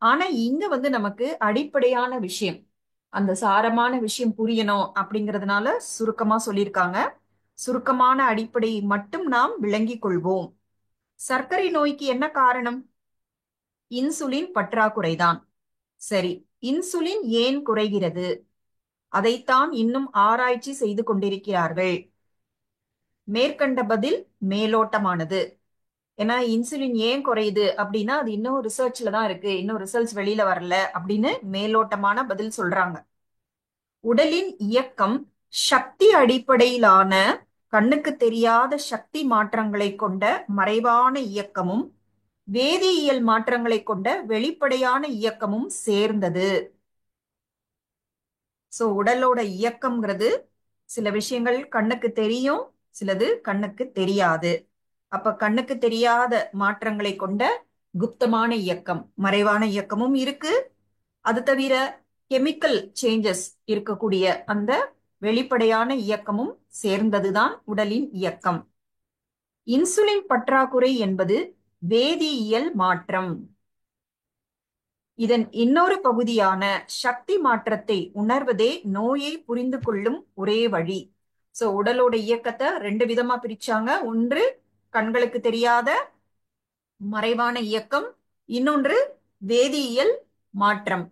ஆனா இங்க நமக்கு அடிப்படையான விஷயம், அந்த சாரமான விஷயம் புரியணும் அப்படிங்கிறதுனால சுருக்கமா சொல்லியிருக்காங்க. சுருக்கமான அடிப்படையை மட்டும் நாம் விளங்கிக் கொள்வோம். சர்க்கரை நோய்க்கு என்ன காரணம்? இன்சுலின் பற்றாக்குறைதான். சரி, இன்சுலின் ஏன் குறைகிறது? அதைத்தான் இன்னும் ஆராய்ச்சி செய்து கொண்டிருக்கிறார்கள். மேற்கண்ட பதில் மேலோட்டமானது. ஏன்னா இன்சுலின் ஏன் குறையுது அப்படின்னா அது இன்னும் ரிசர்ச்ல தான் இருக்கு, இன்னும் ரிசல்ட்ஸ் வெளியில வரல அப்படின்னு மேலோட்டமான பதில் சொல்றாங்க. உடலின் இயக்கம் சக்தி அடிப்படையிலான கண்ணுக்கு தெரியாத சக்தி மாற்றங்களை கொண்ட மறைவான இயக்கமும் வேதியியல் மாற்றங்களை கொண்ட வெளிப்படையான இயக்கமும் சேர்ந்தது. சோ உடலோட இயக்கம்ங்கிறது சில விஷயங்கள் கண்ணுக்கு தெரியும், சிலது கண்ணுக்கு தெரியாது. அப்ப கண்ணுக்கு தெரியாத மாற்றங்களை கொண்ட குப்தமான இயக்கம், மறைவான இயக்கமும் இருக்கு. அது தவிர கெமிக்கல் சேஞ்சஸ் இருக்கக்கூடிய அந்த வெளிப்படையான இயக்கமும் சேர்ந்ததுதான் உடலின் இயக்கம். இன்சுலின் பற்றாக்குறை என்பது வேதியியல் மாற்றம். இதன் இன்னொரு பகுதியான சக்தி மாற்றத்தை உணர்வதே நோயை புரிந்து கொள்ளும் ஒரே வழி. சோ உடலோட இயக்கத்தை ரெண்டு விதமா பிரிச்சாங்க. ஒன்று கண்களுக்கு தெரியாத மறைவான இயக்கம், இன்னொன்று வேதியியல் மாற்றம்.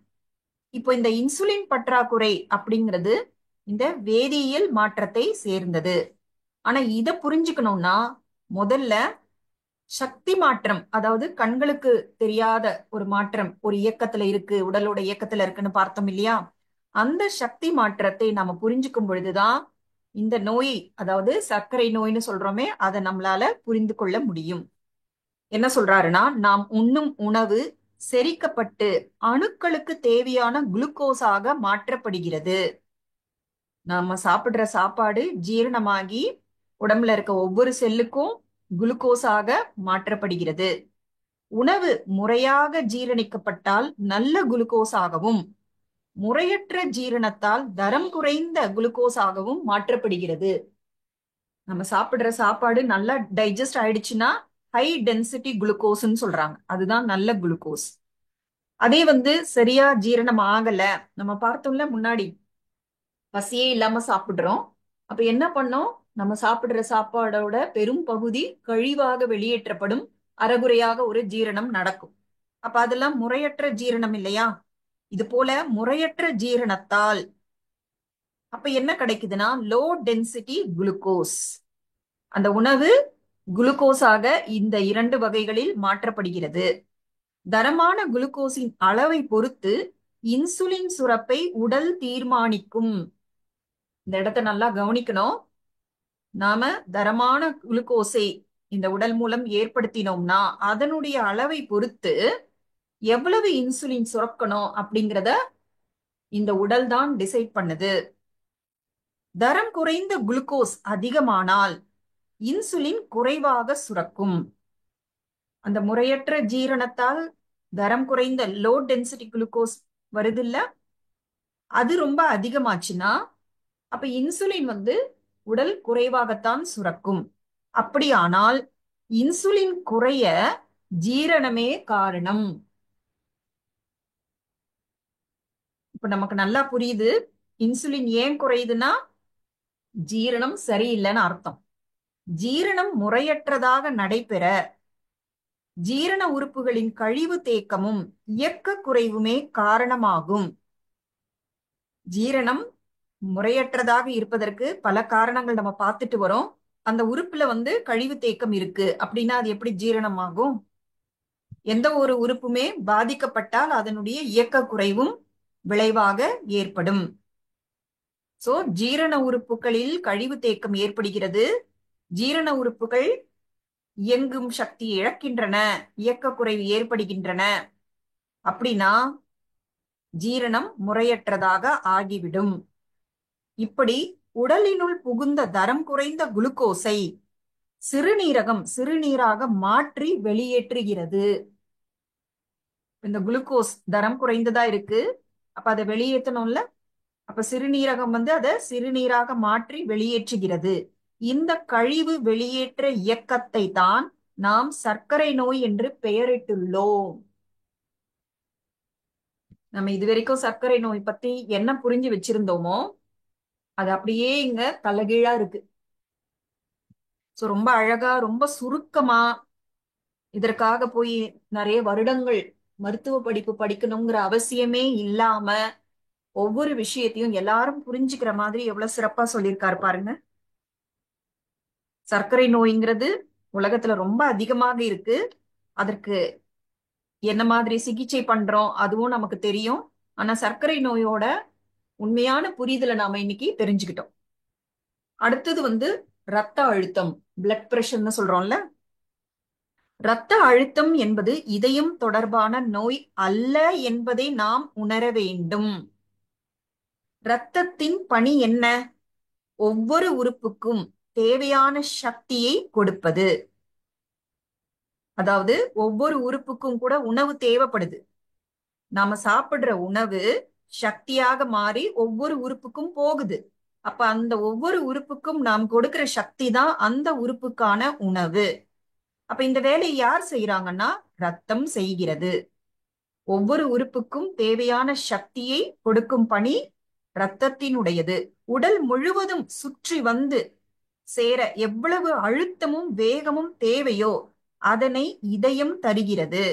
இப்போ இந்த இன்சுலின் பற்றாக்குறை அப்படிங்கிறது இந்த வேதியியல் மாற்றத்தை சேர்ந்தது. ஆனா இத புரிஞ்சுக்கணும்னா முதல்ல சக்தி மாற்றம், அதாவது கண்களுக்கு தெரியாத ஒரு மாற்றம் ஒரு இயக்கத்துல இருக்கு, உடலோட இயக்கத்துல இருக்குன்னு பார்த்தோம் இல்லையா? அந்த சக்தி மாற்றத்தை நாம புரிஞ்சுக்கும் பொழுதுதான் இந்த நோய், அதாவது சர்க்கரை நோய்னு சொல்றோமே, அதை நம்மளால புரிந்து கொள்ள முடியும். என்ன சொல்றாருன்னா, நாம் உண்ணும் உணவு செரிக்கப்பட்டு அணுக்களுக்கு தேவையான குளுக்கோஸாக மாற்றப்படுகிறது. நாம சாப்பிடுற சாப்பாடு ஜீரணமாகி உடம்புல இருக்க ஒவ்வொரு செல்லுக்கும் குளுக்கோஸாக மாற்றப்படுகிறது. உணவு முறையாக ஜீரணிக்கப்பட்டால் நல்ல குளுக்கோஸாகவும், முறையற்ற ஜீரணத்தால் தரம் குறைந்த குளுக்கோஸாகவும் மாற்றப்படுகிறது. நம்ம சாப்பிடுற சாப்பாடு நல்லா டைஜஸ்ட் ஆயிடுச்சுன்னா ஹை டென்சிட்டி குளுக்கோஸ்ன்னு சொல்றாங்க, அதுதான் நல்ல குளுக்கோஸ். அதே சரியா ஜீரணம் ஆகல, நம்ம பார்த்தோம்ல முன்னாடி, பசியே இல்லாம சாப்பிடுறோம். அப்ப என்ன பண்ணோம்? நம்ம சாப்பிடுற சாப்பாடோட பெரும் பகுதி கழிவாக வெளியேற்றப்படும், அரைகுறையாக ஒரு ஜீரணம் நடக்கும். அப்ப அதெல்லாம் முறையற்ற ஜீரணம் இல்லையா? இது போல முறையற்ற ஜீரணத்தால் அப்ப என்ன கிடைக்குதுன்னா லோ டென்சிட்டி குளுக்கோஸ். அந்த உணவு குளுக்கோஸாக இந்த இரண்டு வகைகளில் மாற்றப்படுகிறது. தரமான குளுக்கோஸின் அளவை பொறுத்து இன்சுலின் சுரப்பை உடல் தீர்மானிக்கும். இந்த இடத்தை நல்லா கவனிக்கணும். நாம தரமான குளுக்கோஸை இந்த உடல் மூலம் ஏற்படுத்தினோம்னா அதனுடைய அளவை பொறுத்து எவ்வளவு இன்சுலின் சுரக்கணும் அப்படிங்கிறத இந்த உடல் தான் டிசைட் பண்ணுது. தரம் குறைந்த குளுக்கோஸ் அதிகமானால் இன்சுலின் குறைவாக சுரக்கும். அந்த முறையற்ற ஜீரணத்தால் தரம் குறைந்த லோ டென்சிட்டி குளுக்கோஸ் வருது இல்ல, அது ரொம்ப அதிகமாச்சுன்னா அப்ப இன்சுலின் உடல் குறைவாகத்தான் சுரக்கும். அப்படியானால் இன்சுலின் குறைய ஜீரணமே காரணம். இப்ப நமக்கு நல்லா புரியுது இன்சுலின் ஏன் குறையுதுன்னா ஜீரணம் சரியில்லைன்னு அர்த்தம். ஜீரணம் முறையற்றதாக நடைபெற ஜீரண உறுப்புகளின் கழிவு தேக்கமும் இயக்க குறைவுமே காரணமாகும். ஜீரணம் முறையற்றதாக இருப்பதற்கு பல காரணங்கள் நம்ம பார்த்துட்டு வரோம். அந்த உறுப்புல கழிவு தேக்கம் இருக்கு அப்படின்னா அது எப்படி ஜீரணம் ஆகும்? எந்த ஒரு உறுப்புமே பாதிக்கப்பட்டால் அதனுடைய இயக்க குறைவும் விளைவாக ஏற்படும். சோ ஜீரண உறுப்புகளில் கழிவு தேக்கம் ஏற்படுகிறது. ஜீரண உறுப்புகள் இயங்கும் சக்தி இழக்கின்றன, இயக்க குறைவு ஏற்படுகின்றன. அப்படின்னா ஜீரணம் முறையற்றதாக ஆகிவிடும். இப்படி உடலினுள் புகுந்த தரம் குறைந்த குளுக்கோஸை சிறுநீராக மாற்றி வெளியேற்றுகிறது. இந்த குளுக்கோஸ் தரம் குறைந்ததா இருக்கு, அப்ப அதை வெளியேற்றணும்ல. அப்ப சிறுநீரகம் அதை சிறுநீராக மாற்றி வெளியேற்றுகிறது. இந்த கழிவு வெளியேற்ற இயக்கத்தை தான் நாம் சர்க்கரை நோய் என்று பெயரிட்டுள்ளோம். நம்ம இதுவரைக்கும் சர்க்கரை நோய் பத்தி என்ன புரிஞ்சு வச்சிருந்தோமோ அது அப்படியே இங்க தலைகீழா இருக்கு. சோ ரொம்ப அழகா, ரொம்ப சுருக்கமா, இதற்காக போய் நிறைய வருடங்கள் மருத்துவ படிப்பு படிக்கணுங்கிற அவசியமே இல்லாம ஒவ்வொரு விஷயத்தையும் எல்லாரும் புரிஞ்சுக்கிற மாதிரி எவ்வளவு சிறப்பா சொல்லியிருக்காரு பாருங்க. சர்க்கரை நோய்ங்கிறது உலகத்துல ரொம்ப அதிகமாக இருக்கு. அதற்கு என்ன மாதிரி சிகிச்சை பண்றோம் அதுவும் நமக்கு தெரியும். ஆனா சர்க்கரை நோயோட உண்மையான புரிதலை நாம இன்னைக்கு தெரிஞ்சுக்கிட்டோம். அடுத்தது ரத்த அழுத்தம், பிளட் பிரஷர்னு சொல்றோம்ல. ரத்த அழுத்தம் என்பது இதயம் தொடர்பான நோய் அல்ல என்பதை நாம் உணர வேண்டும். இரத்தத்தின் பணி என்ன? ஒவ்வொரு உறுப்புக்கும் தேவையான சக்தியை கொடுப்பது. அதாவது ஒவ்வொரு உறுப்புக்கும் கூட உணவு தேவைப்படுது. நாம சாப்பிடுற உணவு சக்தியாக மாறி ஒவ்வொரு உறுப்புக்கும் போகுது. அப்ப அந்த ஒவ்வொரு உறுப்புக்கும் நாம் கொடுக்கிற சக்தி தான் அந்த உறுப்புக்கான உணவு. அப்ப இந்த வேலையை யார் செய்யறாங்கன்னா ரத்தம் செய்கிறது. ஒவ்வொரு உறுப்புக்கும் தேவையான சக்தியை கொடுக்கும் பணி ரத்தத்தினுடையது. உடல் முழுவதும் சுற்றி வந்து சேர எவ்வளவு அழுத்தமும் வேகமும் தேவையோ அதனை இதயம் தருகிறது.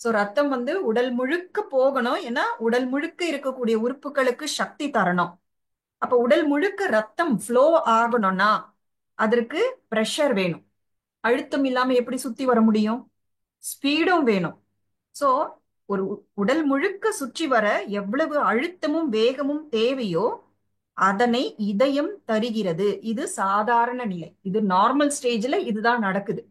சோ ரத்தம் வந்து உடல் முழுக்க போகணும். ஏன்னா உடல் முழுக்க இருக்கக்கூடிய உறுப்புகளுக்கு சக்தி தரணும். அப்ப உடல் முழுக்க ரத்தம் ஃப்ளோ ஆகணும்னா அதற்கு பிரஷர் வேணும். அழுத்தம் இல்லாம எப்படி சுத்தி வர முடியும்? ஸ்பீடும் வேணும். சோ ஒரு உடல் முழுக்க சுற்றி வர எவ்வளவு அழுத்தமும் வேகமும் தேவையோ அதனை இதயம் தருகிறது. இது சாதாரண நிலை. இது நார்மல் ஸ்டேஜ்ல இதுதான் நடக்குது.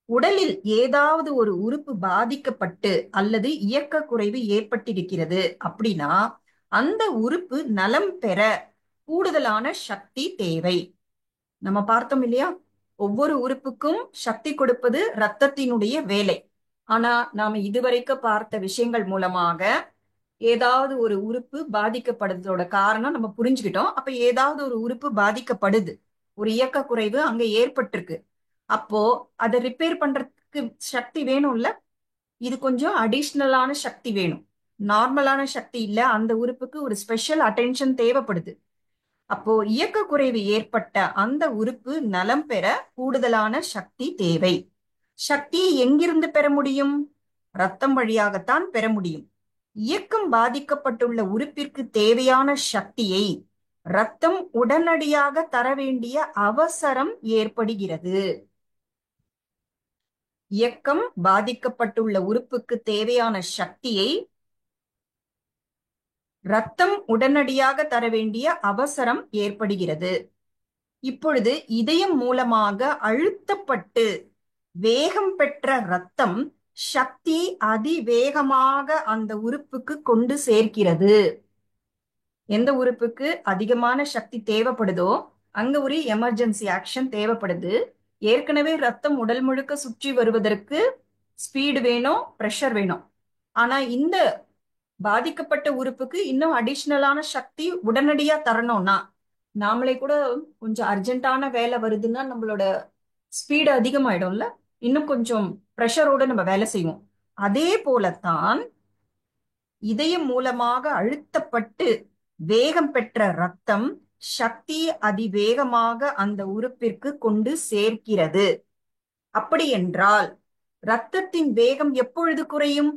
உடலில் ஏதாவது ஒரு உறுப்பு பாதிக்கப்பட்டு அல்லது இயக்க குறைவு ஏற்பட்டிருக்கிறது அப்படின்னா அந்த உறுப்பு நலம் பெற கூடுதலான சக்தி தேவை. நம்ம பார்த்தோம் இல்லையா? ஒவ்வொரு உறுப்புக்கும் சக்தி கொடுப்பது ரத்தத்தினுடைய வேலை. ஆனா நாம இதுவரைக்கும் பார்த்த விஷயங்கள் மூலமாக ஏதாவது ஒரு உறுப்பு பாதிக்கப்படுறதோட காரணம் நம்ம புரிஞ்சுக்கிட்டோம். அப்ப ஏதாவது ஒரு உறுப்பு பாதிக்கப்படுது, ஒரு இயக்க குறைவு அங்க ஏற்பட்டிருக்கு. அப்போ அதை ரிப்பேர் பண்றதுக்கு சக்தி வேணும்ல. இது கொஞ்சம் அடிஷ்னலான சக்தி வேணும். நார்மலான சக்தி இல்ல. அந்த உறுப்புக்கு ஒரு ஸ்பெஷல் அட்டென்ஷன் தேவைப்படுது. அப்போ இயக்க குறைவு ஏற்பட்ட அந்த உறுப்பு நலம் பெற கூடுதலான சக்தி தேவை. சக்தியை எங்கிருந்து பெற முடியும்? ரத்தம் வழியாகத்தான் பெற முடியும். இயக்கம் பாதிக்கப்பட்டுள்ள உறுப்பிற்கு தேவையான சக்தியை ரத்தம் உடனடியாக தர வேண்டிய அவசரம் ஏற்படுகிறது. இயக்கம் பாதிக்கப்பட்டுள்ள உறுப்புக்கு தேவையான சக்தியை ரத்தம் உடனடியாக தர வேண்டிய அவசரம் ஏற்படுகிறது. இப்பொழுது இதயம் மூலமாக அழுத்தப்பட்டு வேகம் பெற்ற ரத்தம் சக்தி அதிவேகமாக அந்த உறுப்புக்கு கொண்டு சேர்க்கிறது. எந்த உறுப்புக்கு அதிகமான சக்தி தேவைப்படுதோ அங்க ஒரு எமர்ஜென்சி ஆக்ஷன் தேவைப்படுது. ஏற்கனவே ரத்தம் உடல் முழுக்க சுற்றி வருவதற்கு ஸ்பீடு வேணும், பிரஷர் வேணும். ஆனா இந்த பாதிக்கப்பட்ட உறுப்புக்கு இன்னும் அடிஷ்னலான சக்தி உடனடியா தரணும்னா நாமளே கூட கொஞ்சம் அர்ஜென்ட்டான வேலை வருதுன்னா நம்மளோட ஸ்பீடு அதிகமாயிடும்ல. இன்னும் கொஞ்சம் பிரஷரோட நம்ம வேலை செய்வோம். அதே போலத்தான் இதயம் மூலமாக அழுத்தப்பட்டு வேகம் பெற்ற ரத்தம் சக்தி அதிவேகமாக அந்த உறுப்பிற்கு கொண்டு சேர்க்கிறது. அப்படி என்றால் ரத்தத்தின் வேகம் எப்பொழுது குறையும்?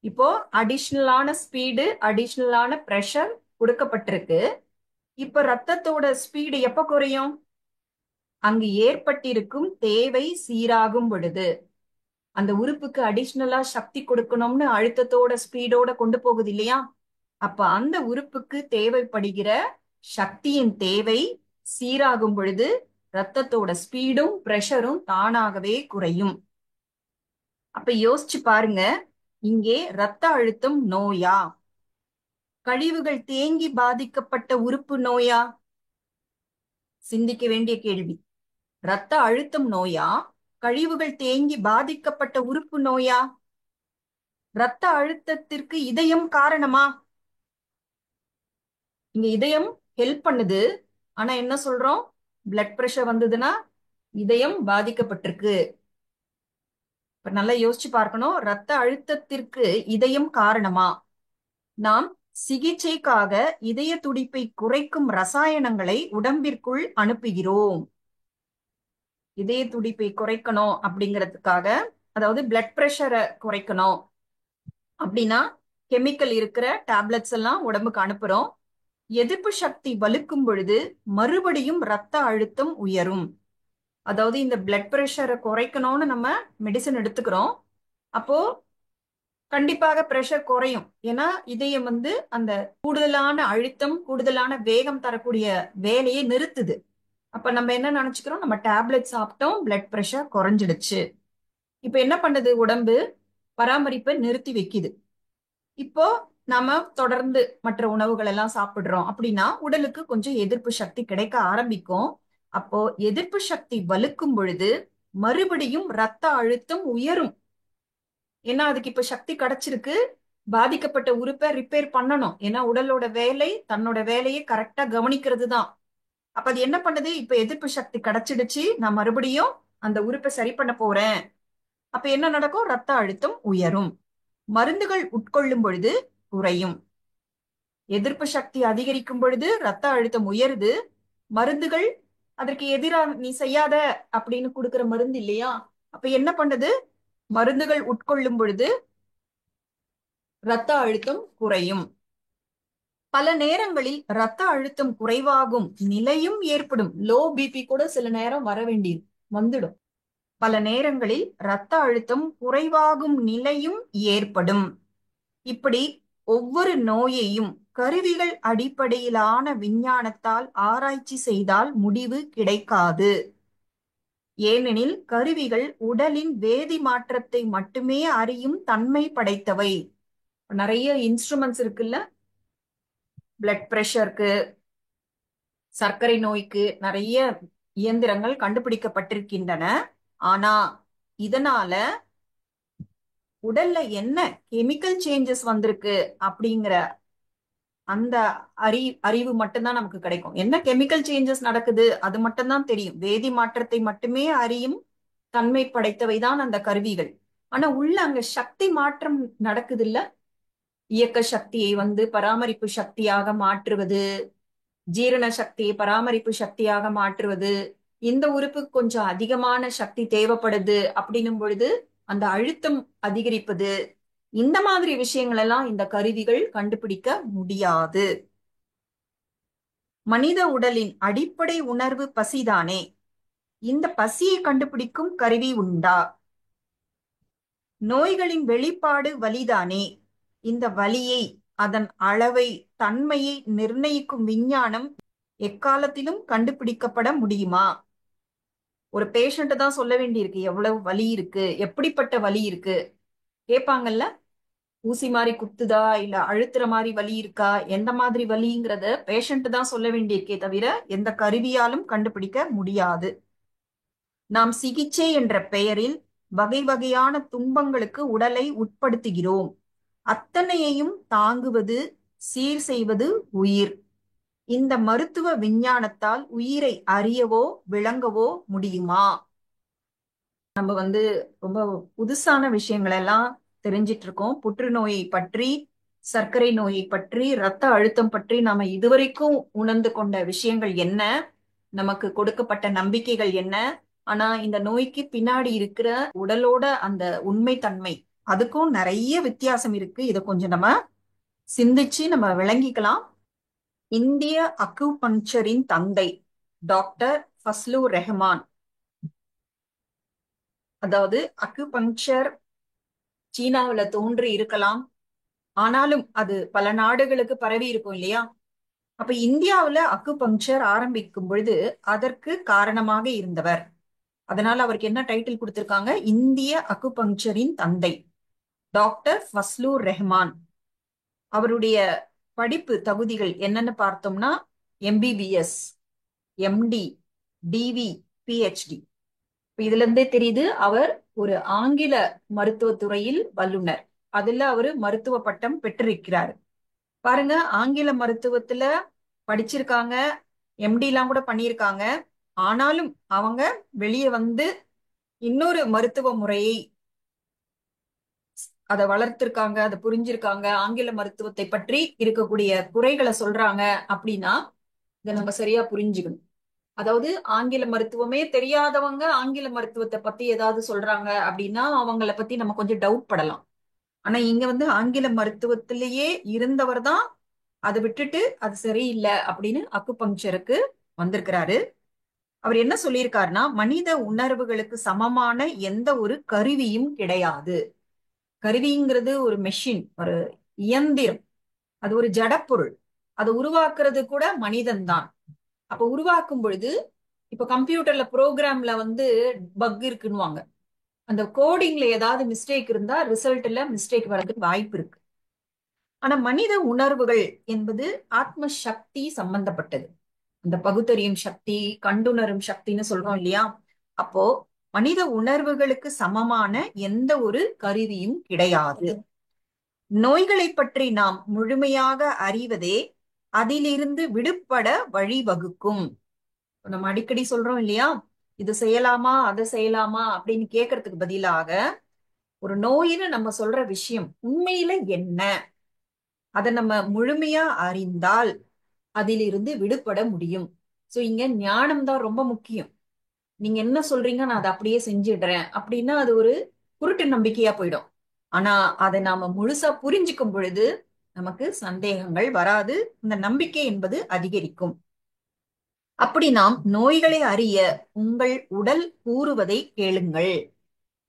இப்போ அடிஷ்னலான ஸ்பீடு, அடிஷ்னலான பிரஷர் கொடுக்கப்பட்டிருக்கு. இப்ப ரத்தத்தோட ஸ்பீடு எப்ப குறையும்? அங்கு ஏற்பட்டிருக்கும் தேவை சீராகும் பொழுது. அந்த உறுப்புக்கு அடிஷ்னலா சக்தி கொடுக்கணும்னு அழுத்தத்தோட ஸ்பீடோட கொண்டு போகுது இல்லையா? அப்ப அந்த உறுப்புக்கு தேவைப்படுகிற சக்தியின் தேவை சீராகும் பொழுது ரத்தத்தோட ஸ்பீடும் பிரஷரும் தானாகவே குறையும். அப்ப யோசிச்சு பாருங்க, இங்கே ரத்த அழுத்தம் நோயா, கழிவுகள் தேங்கி பாதிக்கப்பட்ட உறுப்பு நோயா? சிந்திக்க வேண்டிய கேள்வி. ரத்த அழுத்தம் நோயா, கழிவுகள் தேங்கி பாதிக்கப்பட்ட உறுப்பு நோயா? ரத்த அழுத்தத்திற்கு இதயம் காரணமா? இங்க இதயம் ஹெல்ப் பண்ணுது. ஆனா என்ன சொல்றோம்? பிளட் பிரஷர் வந்ததுன்னா இதயம் பாதிக்கப்பட்டிருக்கு. இப்ப நல்லா யோசிச்சு பார்க்கணும். ரத்த அழுத்தத்திற்கு இதயம் காரணமா? நாம் சிகிச்சைக்காக இதய துடிப்பை குறைக்கும் ரசாயனங்களை உடம்பிற்குள் அனுப்புகிறோம். இதய துடிப்பை குறைக்கணும் அப்படிங்கிறதுக்காக, அதாவது பிளட் பிரஷரை குறைக்கணும் அப்படின்னா கெமிக்கல் இருக்கிற டேப்லெட்ஸ் எல்லாம் உடம்புக்கு அனுப்புறோம். எதிர்ப்பு சக்தி வலுக்கும் பொழுது மறுபடியும் ரத்த அழுத்தம் உயரும். அதாவது இந்த பிளட் பிரஷரை குறைக்கணும்னு நம்ம மெடிசன் எடுத்துக்கிறோம். அப்போ கண்டிப்பாக பிரஷர் குறையும். ஏன்னா இதயம் வந்து அந்த கூடுதலான அழுத்தம், கூடுதலான வேகம் தரக்கூடிய வேலையை நிறுத்துது. அப்ப நம்ம என்ன நினைச்சுக்கிறோம்? நம்ம டேப்லெட் சாப்பிட்டோம், பிளட் பிரஷர் குறைஞ்சிடுச்சு. இப்ப என்ன பண்ணுது? உடம்பு பராமரிப்பை நிறுத்தி வைக்குது. இப்போ நாம தொடர்ந்து மற்ற உணவுகள் எல்லாம் சாப்பிடுறோம் அப்படின்னா உடலுக்கு கொஞ்சம் எதிர்ப்பு சக்தி கிடைக்க ஆரம்பிக்கும். அப்போ எதிர்ப்பு சக்தி வலுக்கும் பொழுது மறுபடியும் ரத்த அழுத்தம் உயரும். ஏன்னா அதுக்கு இப்ப சக்தி கிடைச்சிருக்கு, பாதிக்கப்பட்ட உறுப்பை ரிப்பேர் பண்ணணும். ஏன்னா உடலோட வேலை தன்னோட வேலையை கரெக்டா கவனிக்கிறது தான். அப்ப அது என்ன பண்ணுது, இப்ப எதிர்ப்பு சக்தி கிடைச்சிடுச்சு, நான் மறுபடியும் அந்த உறுப்பை சரி பண்ண போறேன். அப்ப என்ன நடக்கும், ரத்த அழுத்தம் உயரும். மருந்துகள் உட்கொள்ளும் பொழுது குறையும். எதிர்ப்பு சக்தி அதிகரிக்கும் பொழுது ரத்த அழுத்தம் உயருது. மருந்துகள் அதற்கு எதிரா நீ செய்யாத அப்படின்னு கொடுக்கிற மருந்து இல்லையா, அப்ப என்ன பண்ணுது, மருந்துகள் உட்கொள்ளும் பொழுது ரத்த அழுத்தம் குறையும். பல நேரங்களில் ரத்த அழுத்தம் குறைவாகும் நிலையும் ஏற்படும். லோ பிபி கூட சில நேரம் வர வேண்டியது வந்துடும். பல நேரங்களில் ரத்த அழுத்தம் குறைவாகும் நிலையும் ஏற்படும். இப்படி ஒவ்வொரு நோயையும் கருவிகள் அடிப்படையிலான விஞ்ஞானத்தால் ஆராய்ச்சி செய்தால் முடிவு கிடைக்காது. ஏனெனில் கருவிகள் உடலின் வேதி மாற்றத்தை மட்டுமே அறியும் தன்மை படைத்தவை. நிறைய இன்ஸ்ட்ருமெண்ட்ஸ் இருக்குல்ல, பிளட் பிரஷருக்கு, சர்க்கரை நோய்க்கு நிறைய இயந்திரங்கள் கண்டுபிடிக்கப்பட்டிருக்கின்றன. ஆனா இதனால உடல்ல என்ன கெமிக்கல் சேஞ்சஸ் வந்திருக்கு அப்படிங்கிற அந்த அறிவு மட்டும்தான் நமக்கு கிடைக்கும். என்ன கெமிக்கல் சேஞ்சஸ் நடக்குது அது மட்டும்தான் தெரியும். வேதி மாற்றத்தை மட்டுமே அறியும் தன்மை படைத்தவைதான் அந்த கருவிகள். ஆனா உள்ள அங்க சக்தி மாற்றம் நடக்குது இல்ல, இயக்க சக்தியை பராமரிப்பு சக்தியாக மாற்றுவது, ஜீரண சக்தியை பராமரிப்பு சக்தியாக மாற்றுவது, இந்த உறுப்புக்கு கொஞ்சம் அதிகமான சக்தி தேவைப்படுது அப்படின்னும் பொழுது அந்த அழுத்தம் அதிகரிப்பது, இந்த மாதிரி விஷயங்கள் எல்லாம் இந்த கருவிகள் கண்டுபிடிக்க முடியாது. மனித உடலின் அடிப்படை உணர்வு பசிதானே, இந்த பசியை கண்டுபிடிக்கும் கருவி உண்டா? நோய்களின் வெளிப்பாடு வலிதானே, இந்த வலியை, அதன் அளவை, தன்மையை நிர்ணயிக்கும் விஞ்ஞானம் எக்காலத்திலும் கண்டுபிடிக்கப்பட முடியுமா? ஒரு பேஷண்ட் தான் சொல்ல வேண்டியிருக்கு எவ்வளவு வலி இருக்கு, எப்படிப்பட்ட வலி இருக்கு கேட்பாங்கல்ல. ஊசி மாதிரி குத்துதா இல்ல அழுத்துற மாதிரி வலி இருக்கா, எந்த மாதிரி வலிங்கிறத பேஷண்ட் தான் சொல்ல வேண்டியிருக்கே தவிர எந்த கருவியாலும் கண்டுபிடிக்க முடியாது. நாம் சிகிச்சை என்ற பெயரில் வகை வகையான துன்பங்களுக்கு உடலை உட்படுத்துகிறோம். அத்தனையையும் தாங்குவது, சீர் செய்வது உயிர். இந்த மருத்துவ விஞ்ஞானத்தால் உயிரை அறியவோ விளங்கவோ முடியுமா? நம்ம ரொம்ப புதுசான விஷயங்கள் எல்லாம் தெரிஞ்சிட்டு இருக்கோம். புற்றுநோயை பற்றி, சர்க்கரை நோயை பற்றி, ரத்த அழுத்தம் பற்றி நாம இதுவரைக்கும் உணர்ந்து கொண்ட விஷயங்கள் என்ன, நமக்கு கொடுக்கப்பட்ட நம்பிக்கைகள் என்ன, ஆனா இந்த நோய்க்கு பின்னாடி இருக்கிற உடலோட அந்த உண்மை தன்மை அதுக்கும் நிறைய வித்தியாசம் இருக்கு. இதை கொஞ்சம் நம்ம சிந்திச்சு நம்ம விளங்கிக்கலாம். இந்திய அக்குபங்சரின் தந்தை டாக்டர் ஃபஸ்லு ரெஹ்மான். அதாவது அக்குபங்சர் சீனாவுல தோன்றி இருக்கலாம், ஆனாலும் அது பல நாடுகளுக்கு பரவி இருக்கும் இல்லையா. அப்ப இந்தியாவுல அக்குபங்சர் ஆரம்பிக்கும் பொழுது அதற்கு காரணமாக இருந்தவர். அதனால அவருக்கு என்ன டைட்டில் கொடுத்திருக்காங்க, இந்திய அக்குபங்சரின் தந்தை டாக்டர் ஃபஸ்லு ரெஹ்மான். அவருடைய படிப்பு தகுதிகள் என்னன்னு பார்த்தோம்னா எம்பிபிஎஸ், எம்டி, டிவி, பிஹெச்டி. இதுல இருந்தே தெரியுது அவர் ஒரு ஆங்கில மருத்துவத்துறையில் வல்லுனர். அதுல அவரு மருத்துவ பட்டம் பெற்றிருக்கிறார். பாருங்க, ஆங்கில மருத்துவத்துல படிச்சிருக்காங்க, எம்டி எல்லாம் கூட பண்ணியிருக்காங்க. ஆனாலும் அவங்க வெளியே இன்னொரு மருத்துவ முறையை அதை வளர்த்திருக்காங்க, அதை புரிஞ்சிருக்காங்க. ஆங்கில மருத்துவத்தை பற்றி இருக்கக்கூடிய குறைகளை சொல்றாங்க அப்படின்னா இதை நம்ம சரியா புரிஞ்சுக்கணும். அதாவது ஆங்கில மருத்துவமே தெரியாதவங்க ஆங்கில மருத்துவத்தை பத்தி ஏதாவது சொல்றாங்க அப்படின்னா அவங்கள பத்தி நம்ம கொஞ்சம் டவுட் படலாம். ஆனா இங்க ஆங்கில மருத்துவத்திலேயே இருந்தவர் தான் அதை விட்டுட்டு அது சரியில்லை அப்படின்னு அக்குபங்சருக்கு வந்திருக்கிறாரு. அவர் என்ன சொல்லியிருக்காருன்னா, மனித உணர்வுகளுக்கு சமமான எந்த ஒரு கருவியும் கிடையாது. கருவிங்கிறது ஒரு மெஷின், ஒரு இயந்திரம், அது ஒரு ஜடப்பொருள். அதை உருவாக்குறது கூட மனிதன் தான். அப்ப உருவாக்கும் பொழுது இப்ப கம்ப்யூட்டர்ல ப்ரோக்ராம்ல பக் இருக்குன்னுவாங்க. அந்த கோடிங்ல ஏதாவது மிஸ்டேக் இருந்தா ரிசல்ட்ல மிஸ்டேக் வர்றதுக்கு வாய்ப்பு இருக்கு. ஆனா மனித உணர்வுகள் என்பது ஆத்ம சக்தி சம்பந்தப்பட்டது. அந்த பகுத்தறியும் சக்தி, கண்டுணரும் சக்தின்னு சொல்றோம் இல்லையா. அப்போ மனித உணர்வுகளுக்கு சமமான எந்த ஒரு கருவியும் கிடையாது. நோய்களை பற்றி நாம் முழுமையாக அறிவதே அதிலிருந்து விடுபட வழிவகுக்கும். நம்ம அடிக்கடி சொல்றோம் இல்லையா, இது செய்யலாமா அதை செய்யலாமா அப்படின்னு கேட்கறதுக்கு பதிலாக ஒரு நோயின்னு நம்ம சொல்ற விஷயம் உண்மையில என்ன, அதை நம்ம முழுமையா அறிந்தால் அதிலிருந்து விடுபட முடியும். சோ இங்க ஞானம் தான் ரொம்ப முக்கியம். நீங்க என்ன சொல்றீங்க, நான் அதை அப்படியே செஞ்சிடுறேன் அப்படின்னா அது ஒரு குருட்டு நம்பிக்கையா போயிடும். ஆனா அதை நாம முழுசா புரிஞ்சுக்கும் பொழுது நமக்கு சந்தேகங்கள் வராது, இந்த நம்பிக்கை என்பது அதிகரிக்கும். அப்படி நாம் நோய்களை அறிய உங்கள் உடல் கூறுவதை கேளுங்கள்.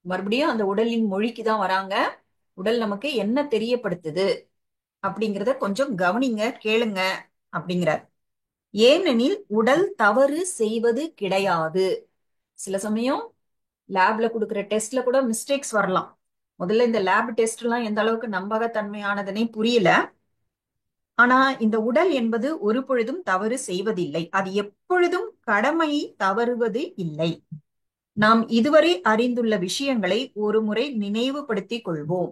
மறுபடியும் அந்த உடலின் மொழிக்கு தான் வராங்க. உடல் நமக்கு என்ன தெரியப்படுத்துது அப்படிங்கிறத கொஞ்சம் கவனிங்க, கேளுங்க அப்படிங்கிறார். ஏனெனில் உடல் தவறு செய்வது கிடையாது. சில சமயம் லேப்ல கொடுக்குற டெஸ்ட்ல கூட மிஸ்டேக்ஸ் வரலாம். முதல்ல இந்த லேப் டெஸ்ட் எல்லாம் எந்த அளவுக்கு நம்பகத்தன்மையானதுன்னே புரியல. ஆனா இந்த உடல் என்பது ஒரு பொழுதும் தவறு செய்வதில்லை. அது எப்பொழுதும் கடமையை தவறுவது இல்லை. நாம் இதுவரை அறிந்துள்ள விஷயங்களை ஒரு முறை நினைவுபடுத்திக் கொள்வோம்.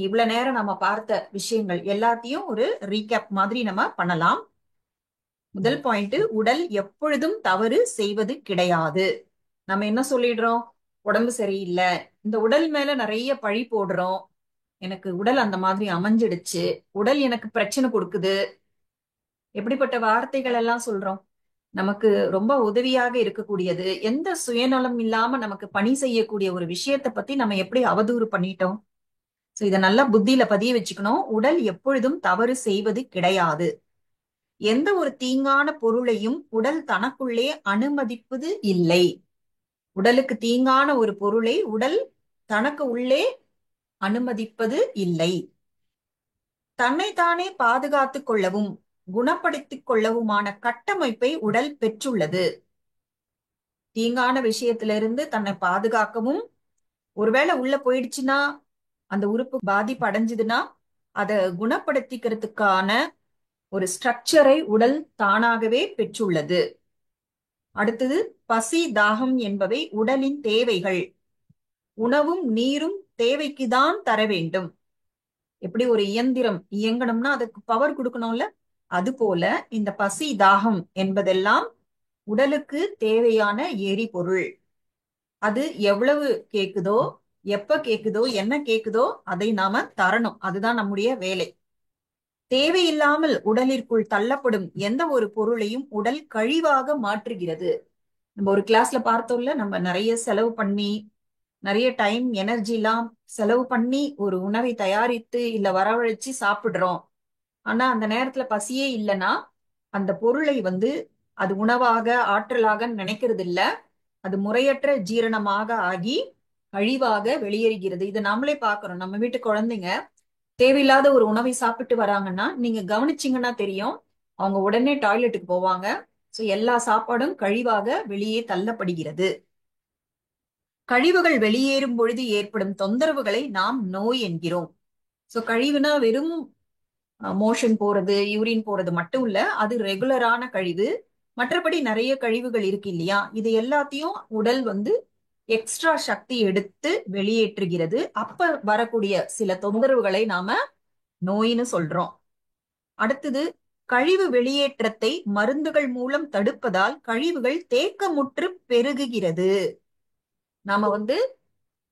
இவ்வளவு நேரம் நம்ம பார்த்த விஷயங்கள் எல்லாத்தையும் ஒரு ரீகேப் மாதிரி நம்ம பண்ணலாம். முதல் பாயிண்ட், உடல் எப்பொழுதும் தவறு செய்வது கிடையாது. நம்ம என்ன சொல்லிடுறோம், உடம்பு சரியில்லை, இந்த உடல் மேல நிறைய பழி போடுறோம், எனக்கு உடல் அந்த மாதிரி அமைஞ்சிடுச்சு, உடல் எனக்கு பிரச்சனை கொடுக்குது, எப்படிப்பட்ட வார்த்தைகள் எல்லாம் சொல்றோம். நமக்கு ரொம்ப உதவியாக இருக்கக்கூடியது, எந்த சுயநலம் இல்லாம நமக்கு பணி செய்யக்கூடிய ஒரு விஷயத்தை பத்தி நம்ம எப்படி அவதூறு பண்ணிட்டோம். சோ இதை நல்லா புத்தியில பதிய வச்சுக்கணும். உடல் எப்பொழுதும் தவறு செய்வது கிடையாது. எந்த ஒரு தீங்கான பொருளையும் உடல் தனக்குள்ளே அனுமதிப்பது இல்லை. உடலுக்கு தீங்கான ஒரு பொருளை உடல் தனக்கு உள்ளே அனுமதிப்பது இல்லை. தன்னைத்தானே பாதுகாத்துக் கொள்ளவும் குணப்படுத்திக் கொள்ளவுமான கட்டமைப்பை உடல் பெற்றுள்ளது. தீங்கான விஷயத்திலிருந்து தன்னை பாதுகாக்கவும், ஒருவேளை உள்ள போயிடுச்சுன்னா அந்த உறுப்பு பாதிப்பு அடைஞ்சதுன்னா அதை குணப்படுத்திக்கிறதுக்கான ஒரு ஸ்ட்ரக்சரை உடல் தானாகவே பெற்றுள்ளது. அடுத்தது, பசி தாகம் என்பவை உடலின் தேவைகள். உணவும் நீரும் தேவைக்குதான் தர வேண்டும். எப்படி ஒரு இயந்திரம் இயங்கணும்னா அதுக்கு பவர் கொடுக்கணும்ல, அது போல இந்த பசி தாகம் என்பதெல்லாம் உடலுக்கு தேவையான எரிபொருள். அது எவ்வளவு கேக்குதோ, எப்ப கேக்குதோ, என்ன கேக்குதோ அதை நாம தரணும். அதுதான் நம்முடைய வேலை. தேவையில்லாமல் உடலிற்குள் தள்ளப்படும் எந்த ஒரு பொருளையும் உடல் கழிவாக மாற்றுகிறது. நம்ம ஒரு கிளாஸ்ல பார்த்தோம்ல, நம்ம நிறைய செலவு பண்ணி நிறைய டைம் எனர்ஜி எல்லாம் செலவு பண்ணி ஒரு உணவை தயாரித்து இல்ல வரவழைச்சு சாப்பிடுறோம். ஆனா அந்த நேரத்துல பசியே இல்லைன்னா அந்த பொருளை அது உணவாக ஆற்றலாக நினைக்கிறது இல்ல. அது முறையற்ற ஜீரணமாக ஆகி கழிவாக வெளியேறுகிறது. இதை நாமளே பாக்குறோம். நம்ம வீட்டு குழந்தைங்க தேவையில்லாத ஒரு உணவை சாப்பிட்டு வராங்கன்னா நீங்க கவனிச்சீங்கன்னா தெரியும், அவங்க உடனே டாய்லெட்டுக்கு போவாங்க. சோ எல்லா சாப்பாடும் கழிவாக வெளியே தள்ளப்படுகிறது. கழிவுகள் வெளியேறும் பொழுது ஏற்படும் தொந்தரவுகளை நாம் நோய் என்கிறோம். சோ கழிவுனா வெறும் மோஷன் போறது, யூரின் போறது மட்டும் இல்ல, அது ரெகுலரான கழிவு. மற்றபடி நிறைய கழிவுகள் இருக்கு இல்லையா, இது எல்லாத்தையும் உடல் எக்ஸ்ட்ரா சக்தி எடுத்து வெளியேற்றுகிறது. அப்ப வரக்கூடிய சில தொந்தரவுகளை நாம நோயின்னு சொல்றோம். அடுத்தது, கழிவு வெளியேற்றத்தை மருந்துகள் மூலம் தடுப்பதால் கழிவுகள் தேக்கமுற்று பெருகுகிறது. நாம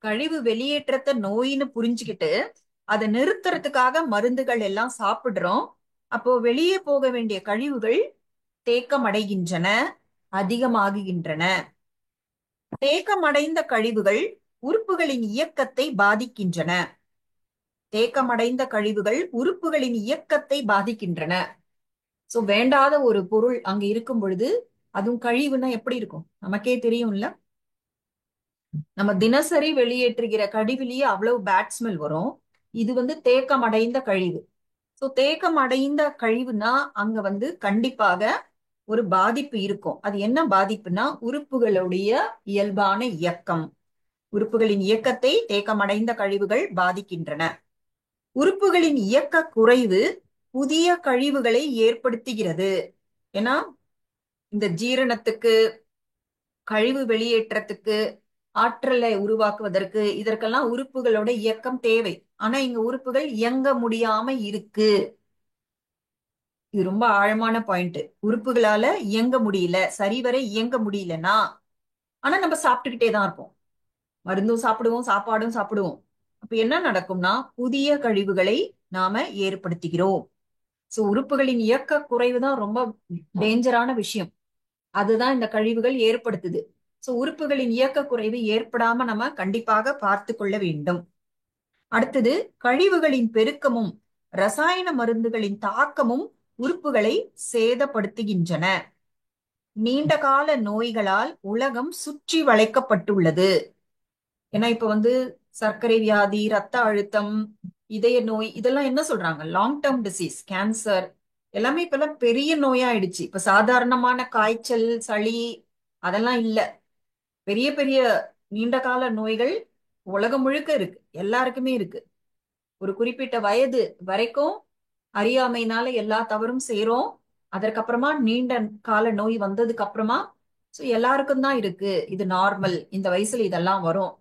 கழிவு வெளியேற்றத்தை நோயின்னு புரிஞ்சுக்கிட்டு அதை நிறுத்துறதுக்காக மருந்துகள் எல்லாம் சாப்பிடுறோம். அப்போ வெளியே போக வேண்டிய கழிவுகள் தேக்கமடைகின்றன, அதிகமாகுகின்றன. தேக்கமடைந்த கழிவுகள் உறுப்புகளின் இயக்கத்தை பாதிக்கின்றன. தேக்கமடைந்த கழிவுகள் உறுப்புகளின் இயக்கத்தை பாதிக்கின்றன. சோ வேண்டாத ஒரு பொருள் அங்க இருக்கும் பொழுது, அதுவும் கழிவுனா எப்படி இருக்கும் நமக்கே தெரியும்ல. நம்ம தினசரி வெளியேற்றுகிற கழிவுலயே அவ்வளவு பேட் ஸ்மெல் வரும். இது தேக்கம் அடைந்த கழிவு. சோ தேக்கம் அடைந்த கழிவுனா அங்க கண்டிப்பாக ஒரு பாதிப்பு இருக்கும். அது என்ன பாதிப்புனா, உறுப்புகளுடைய இயல்பான இயக்கம். உறுப்புகளின் இயக்கத்தை தேக்கமடைந்த கழிவுகள் பாதிக்கின்றன. உறுப்புகளின் இயக்க குறைவு புதிய கழிவுகளை ஏற்படுத்துகிறது. ஏன்னா இந்த ஜீரணத்துக்கு, கழிவு வெளியேற்றத்துக்கு ஆற்றலை உருவாக்குவதற்கு இதற்கெல்லாம் உறுப்புகளோட இயக்கம் தேவை. ஆனா இங்க உறுப்புகள் இயங்க முடியாம இருக்கு. இது ரொம்ப ஆழமான பாயிண்ட். உறுப்புகளால இயங்க முடியல, சரிவர இயங்க முடியலன்னா, ஆனா நம்ம சாப்பிட்டுக்கிட்டே தான் இருப்போம். மருந்தும் சாப்பிடுவோம், சாப்பாடும் சாப்பிடுவோம். அப்ப என்ன நடக்கும்னா புதிய கழிவுகளை நாம ஏற்படுத்துகிறோம். சோ உறுப்புகளின் இயக்க குறைவு தான் ரொம்ப டேஞ்சரான விஷயம். அதுதான் இந்த கழிவுகள் ஏற்படுத்துது. சோ உறுப்புகளின் இயக்க குறைவு ஏற்படாம நம்ம கண்டிப்பாக பார்த்து கொள்ள வேண்டும். அடுத்தது, கழிவுகளின் பெருக்கமும் ரசாயன மருந்துகளின் தாக்கமும் உறுப்புகளை சேதப்படுத்துகின்றன. நீண்ட கால நோய்களால் உலகம் சுற்றி வளைக்கப்பட்டுள்ளது. ஏன்னா இப்ப சர்க்கரை வியாதி, ரத்த அழுத்தம், இதய நோய், இதெல்லாம் என்ன சொல்றாங்க? லாங் டேர்ம் டிசீஸ், கேன்சர் எல்லாமே இப்பெல்லாம் பெரிய நோயா ஆயிடுச்சு. இப்ப சாதாரணமான காய்ச்சல், சளி அதெல்லாம் இல்ல. பெரிய பெரிய நீண்ட கால நோய்கள் உலகம் முழுக்க இருக்கு, எல்லாருக்குமே இருக்கு. ஒரு குறிப்பிட்ட வயது வரைக்கும் அறியாமையினால எல்லா தவறும் செய்றோம். அதற்கப்புறமா நீண்ட கால நோய் வந்ததுக்கு அப்புறமா எல்லாருக்கும் தான் இருக்கு, இது நார்மல், இந்த வயசுல இதெல்லாம் வரும்.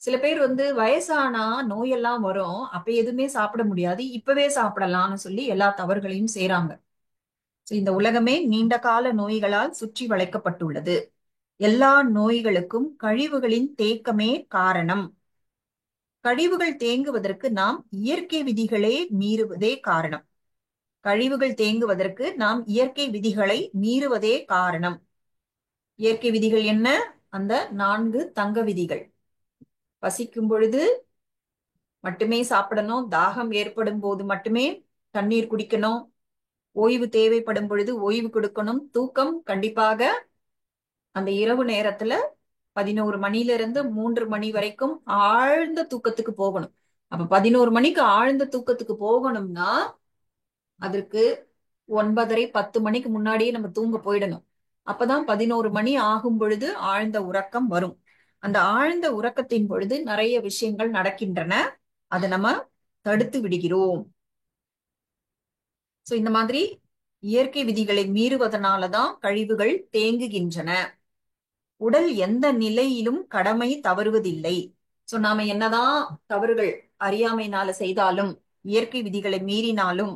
சில பேர் வயசானா நோயெல்லாம் வரும், அப்ப எதுவுமே சாப்பிட முடியாது, இப்பவே சாப்பிடலாம்னு சொல்லி எல்லா தவறுகளையும் செய்றாங்க. இந்த உலகமே நீண்ட கால நோய்களால் சுற்றி வளைக்கப்பட்டுள்ளது. எல்லா நோய்களுக்கும் கழிவுகளின் தேக்கமே காரணம். கழிவுகள் தேங்குவதற்கு நாம் இயற்கை விதிகளே மீறுவதே காரணம். கழிவுகள் தேங்குவதற்கு நாம் இயற்கை விதிகளை மீறுவதே காரணம். இயற்கை விதிகள் என்ன? அந்த 4 தங்க விதிகள். பசிக்கும் பொழுது மட்டுமே சாப்பிடணும், தாகம் ஏற்படும் போது மட்டுமே தண்ணீர் குடிக்கணும், ஓய்வு தேவைப்படும் பொழுது ஓய்வு கொடுக்கணும், தூக்கம் கண்டிப்பாக அந்த இரவு நேரத்துல 11 மணில இருந்து 3 மணி வரைக்கும் ஆழ்ந்த தூக்கத்துக்கு போகணும். அப்ப 11 மணிக்கு ஆழ்ந்த தூக்கத்துக்கு போகணும்னா அதற்கு 9:30 10 மணிக்கு முன்னாடியே நம்ம தூங்க போயிடணும். அப்பதான் 11 மணி ஆகும் பொழுது ஆழ்ந்த உறக்கம் வரும். அந்த ஆழ்ந்த உறக்கத்தின் பொழுது நிறைய விஷயங்கள் நடக்கின்றன, அதை நம்ம தடுத்து விடுகிறோம். சோ இந்த மாதிரி இயற்கை விதிகளை மீறுவதனாலதான் கழிவுகள் தேங்குகின்றன. உடல் எந்த நிலையிலும் கடமை தவறுவதில்லை. சோ நாம என்னதான் தவறுகள் அறியாமையினால செய்தாலும், இயற்கை விதிகளை மீறினாலும்,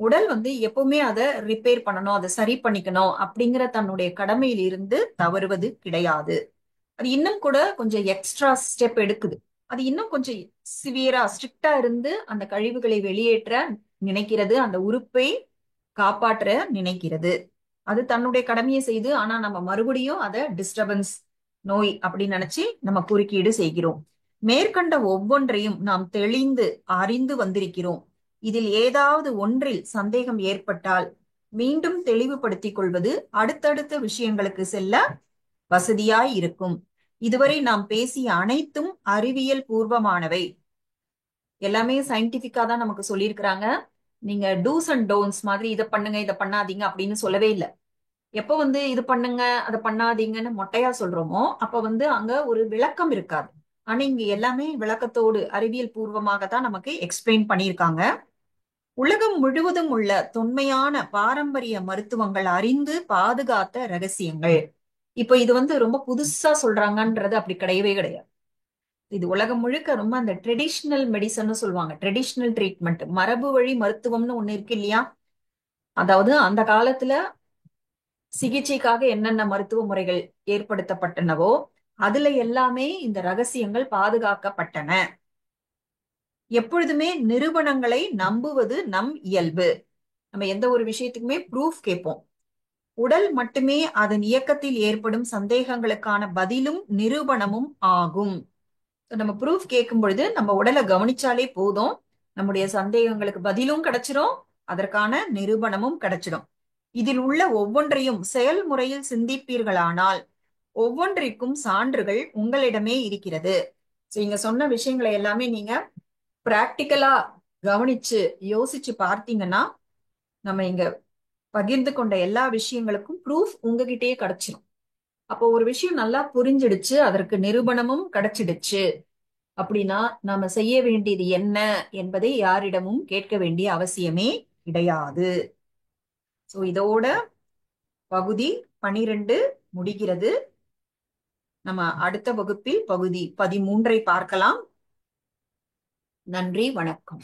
உடல் எப்பவுமே அதை ரிப்பேர் பண்ணணும், அதை சரி பண்ணிக்கணும் அப்படிங்கிற தன்னுடைய கடமையில் இருந்து தவறுவது கிடையாது. அது இன்னும் கூட கொஞ்சம் எக்ஸ்ட்ரா ஸ்டெப் எடுக்குது. அது இன்னும் கொஞ்சம் சிவியரா ஸ்ட்ரிக்டா இருந்து அந்த கழிவுகளை வெளியேற்ற நினைக்கிறது, அந்த உறுப்பை காப்பாற்ற நினைக்கிறது. அது தன்னுடைய கடமையை செய்து, ஆனா நம்ம மறுபடியும் அதை டிஸ்டர்பன்ஸ், நோய் அப்படின்னு நினைச்சு நம்ம குறுக்கீடு செய்கிறோம். மேற்கண்ட ஒவ்வொன்றையும் நாம் தெளிந்து அறிந்து வந்திருக்கிறோம். இதில் ஏதாவது ஒன்றில் சந்தேகம் ஏற்பட்டால் மீண்டும் தெளிவுபடுத்திக் கொள்வது அடுத்தடுத்த விஷயங்களுக்கு செல்ல வசதியாய் இருக்கும். இதுவரை நாம் பேசிய அனைத்தும் அறிவியல் பூர்வமானவை. எல்லாமே சயின்டிபிக்கா தான் நமக்கு சொல்லியிருக்கிறாங்க. நீங்க டூஸ் அண்ட் டோன்ட்ஸ் மாதிரி இதை பண்ணுங்க இதை பண்ணாதீங்க அப்படின்னு சொல்லவே இல்லை. எப்ப இது பண்ணுங்க அதை பண்ணாதீங்கன்னு மொட்டையா சொல்றோமோ அப்ப அங்க ஒரு விளக்கம் இருக்காது. ஆனா இங்க எல்லாமே விளக்கத்தோடு அறிவியல் பூர்வமாக தான் நமக்கு எக்ஸ்பிளைன் பண்ணியிருக்காங்க. உலகம் முழுவதும் உள்ள தொன்மையான பாரம்பரிய மருத்துவங்கள் அறிந்து பாதுகாத்த ரகசியங்கள். இப்ப இது ரொம்ப புதுசா சொல்றாங்கன்றது அப்படி கிடையவே கிடையாது. இது உலகம் முழுக்க ரொம்ப அந்த ட்ரெடிஷ்னல் மெடிசன் சொல்லுவாங்க, ட்ரெடிஷ்னல் ட்ரீட்மெண்ட், மரபு வழி மருத்துவம்னு ஒண்ணு இருக்கு இல்லையா? அதாவது அந்த காலத்துல சிகிச்சைக்காக என்னென்ன மருத்துவ முறைகள் ஏற்படுத்தப்பட்டனவோ அதுல எல்லாமே இந்த ரகசியங்கள் பாதுகாக்கப்பட்டன. எப்பொழுதுமே நிரூபணங்களை நம்புவது நம் இயல்பு. நம்ம எந்த ஒரு விஷயத்துக்குமே ப்ரூஃப் கேட்போம். உடல் மட்டுமே அதன் இயக்கத்தில் ஏற்படும் சந்தேகங்களுக்கான பதிலும் நிரூபணமும் ஆகும். நம்ம ப்ரூஃப் கேட்கும் பொழுது நம்ம உடலை கவனிச்சாலே போதும், நம்முடைய சந்தேகங்களுக்கு பதிலும் கிடைச்சிரும், அதற்கான நிரூபணமும் கிடைச்சிடும். இதில் உள்ள ஒவ்வொன்றையும் செயல்முறையில் சிந்திப்பீர்களானால் ஒவ்வொன்றிற்கும் சான்றுகள் உங்களிடமே இருக்கிறது. இங்க சொன்ன விஷயங்களை எல்லாமே நீங்க பிராக்டிக்கலா கவனிச்சு யோசிச்சு பார்த்தீங்கன்னா நம்ம இங்க பகிர்ந்து கொண்ட எல்லா விஷயங்களுக்கும் ப்ரூஃப் உங்ககிட்டயே கிடைச்சிடும். அப்போ ஒரு விஷயம் நல்லா புரிஞ்சிடுச்சு, அதற்கு நிரூபணமும் கிடைச்சிடுச்சு அப்படின்னா நாம செய்ய வேண்டியது என்ன என்பதை யாரிடமும் கேட்க வேண்டிய அவசியமே கிடையாது. இதோட பகுதி 12 முடிகிறது. நம்ம அடுத்த வகுப்பில் பகுதி 13 பார்க்கலாம். நன்றி, வணக்கம்.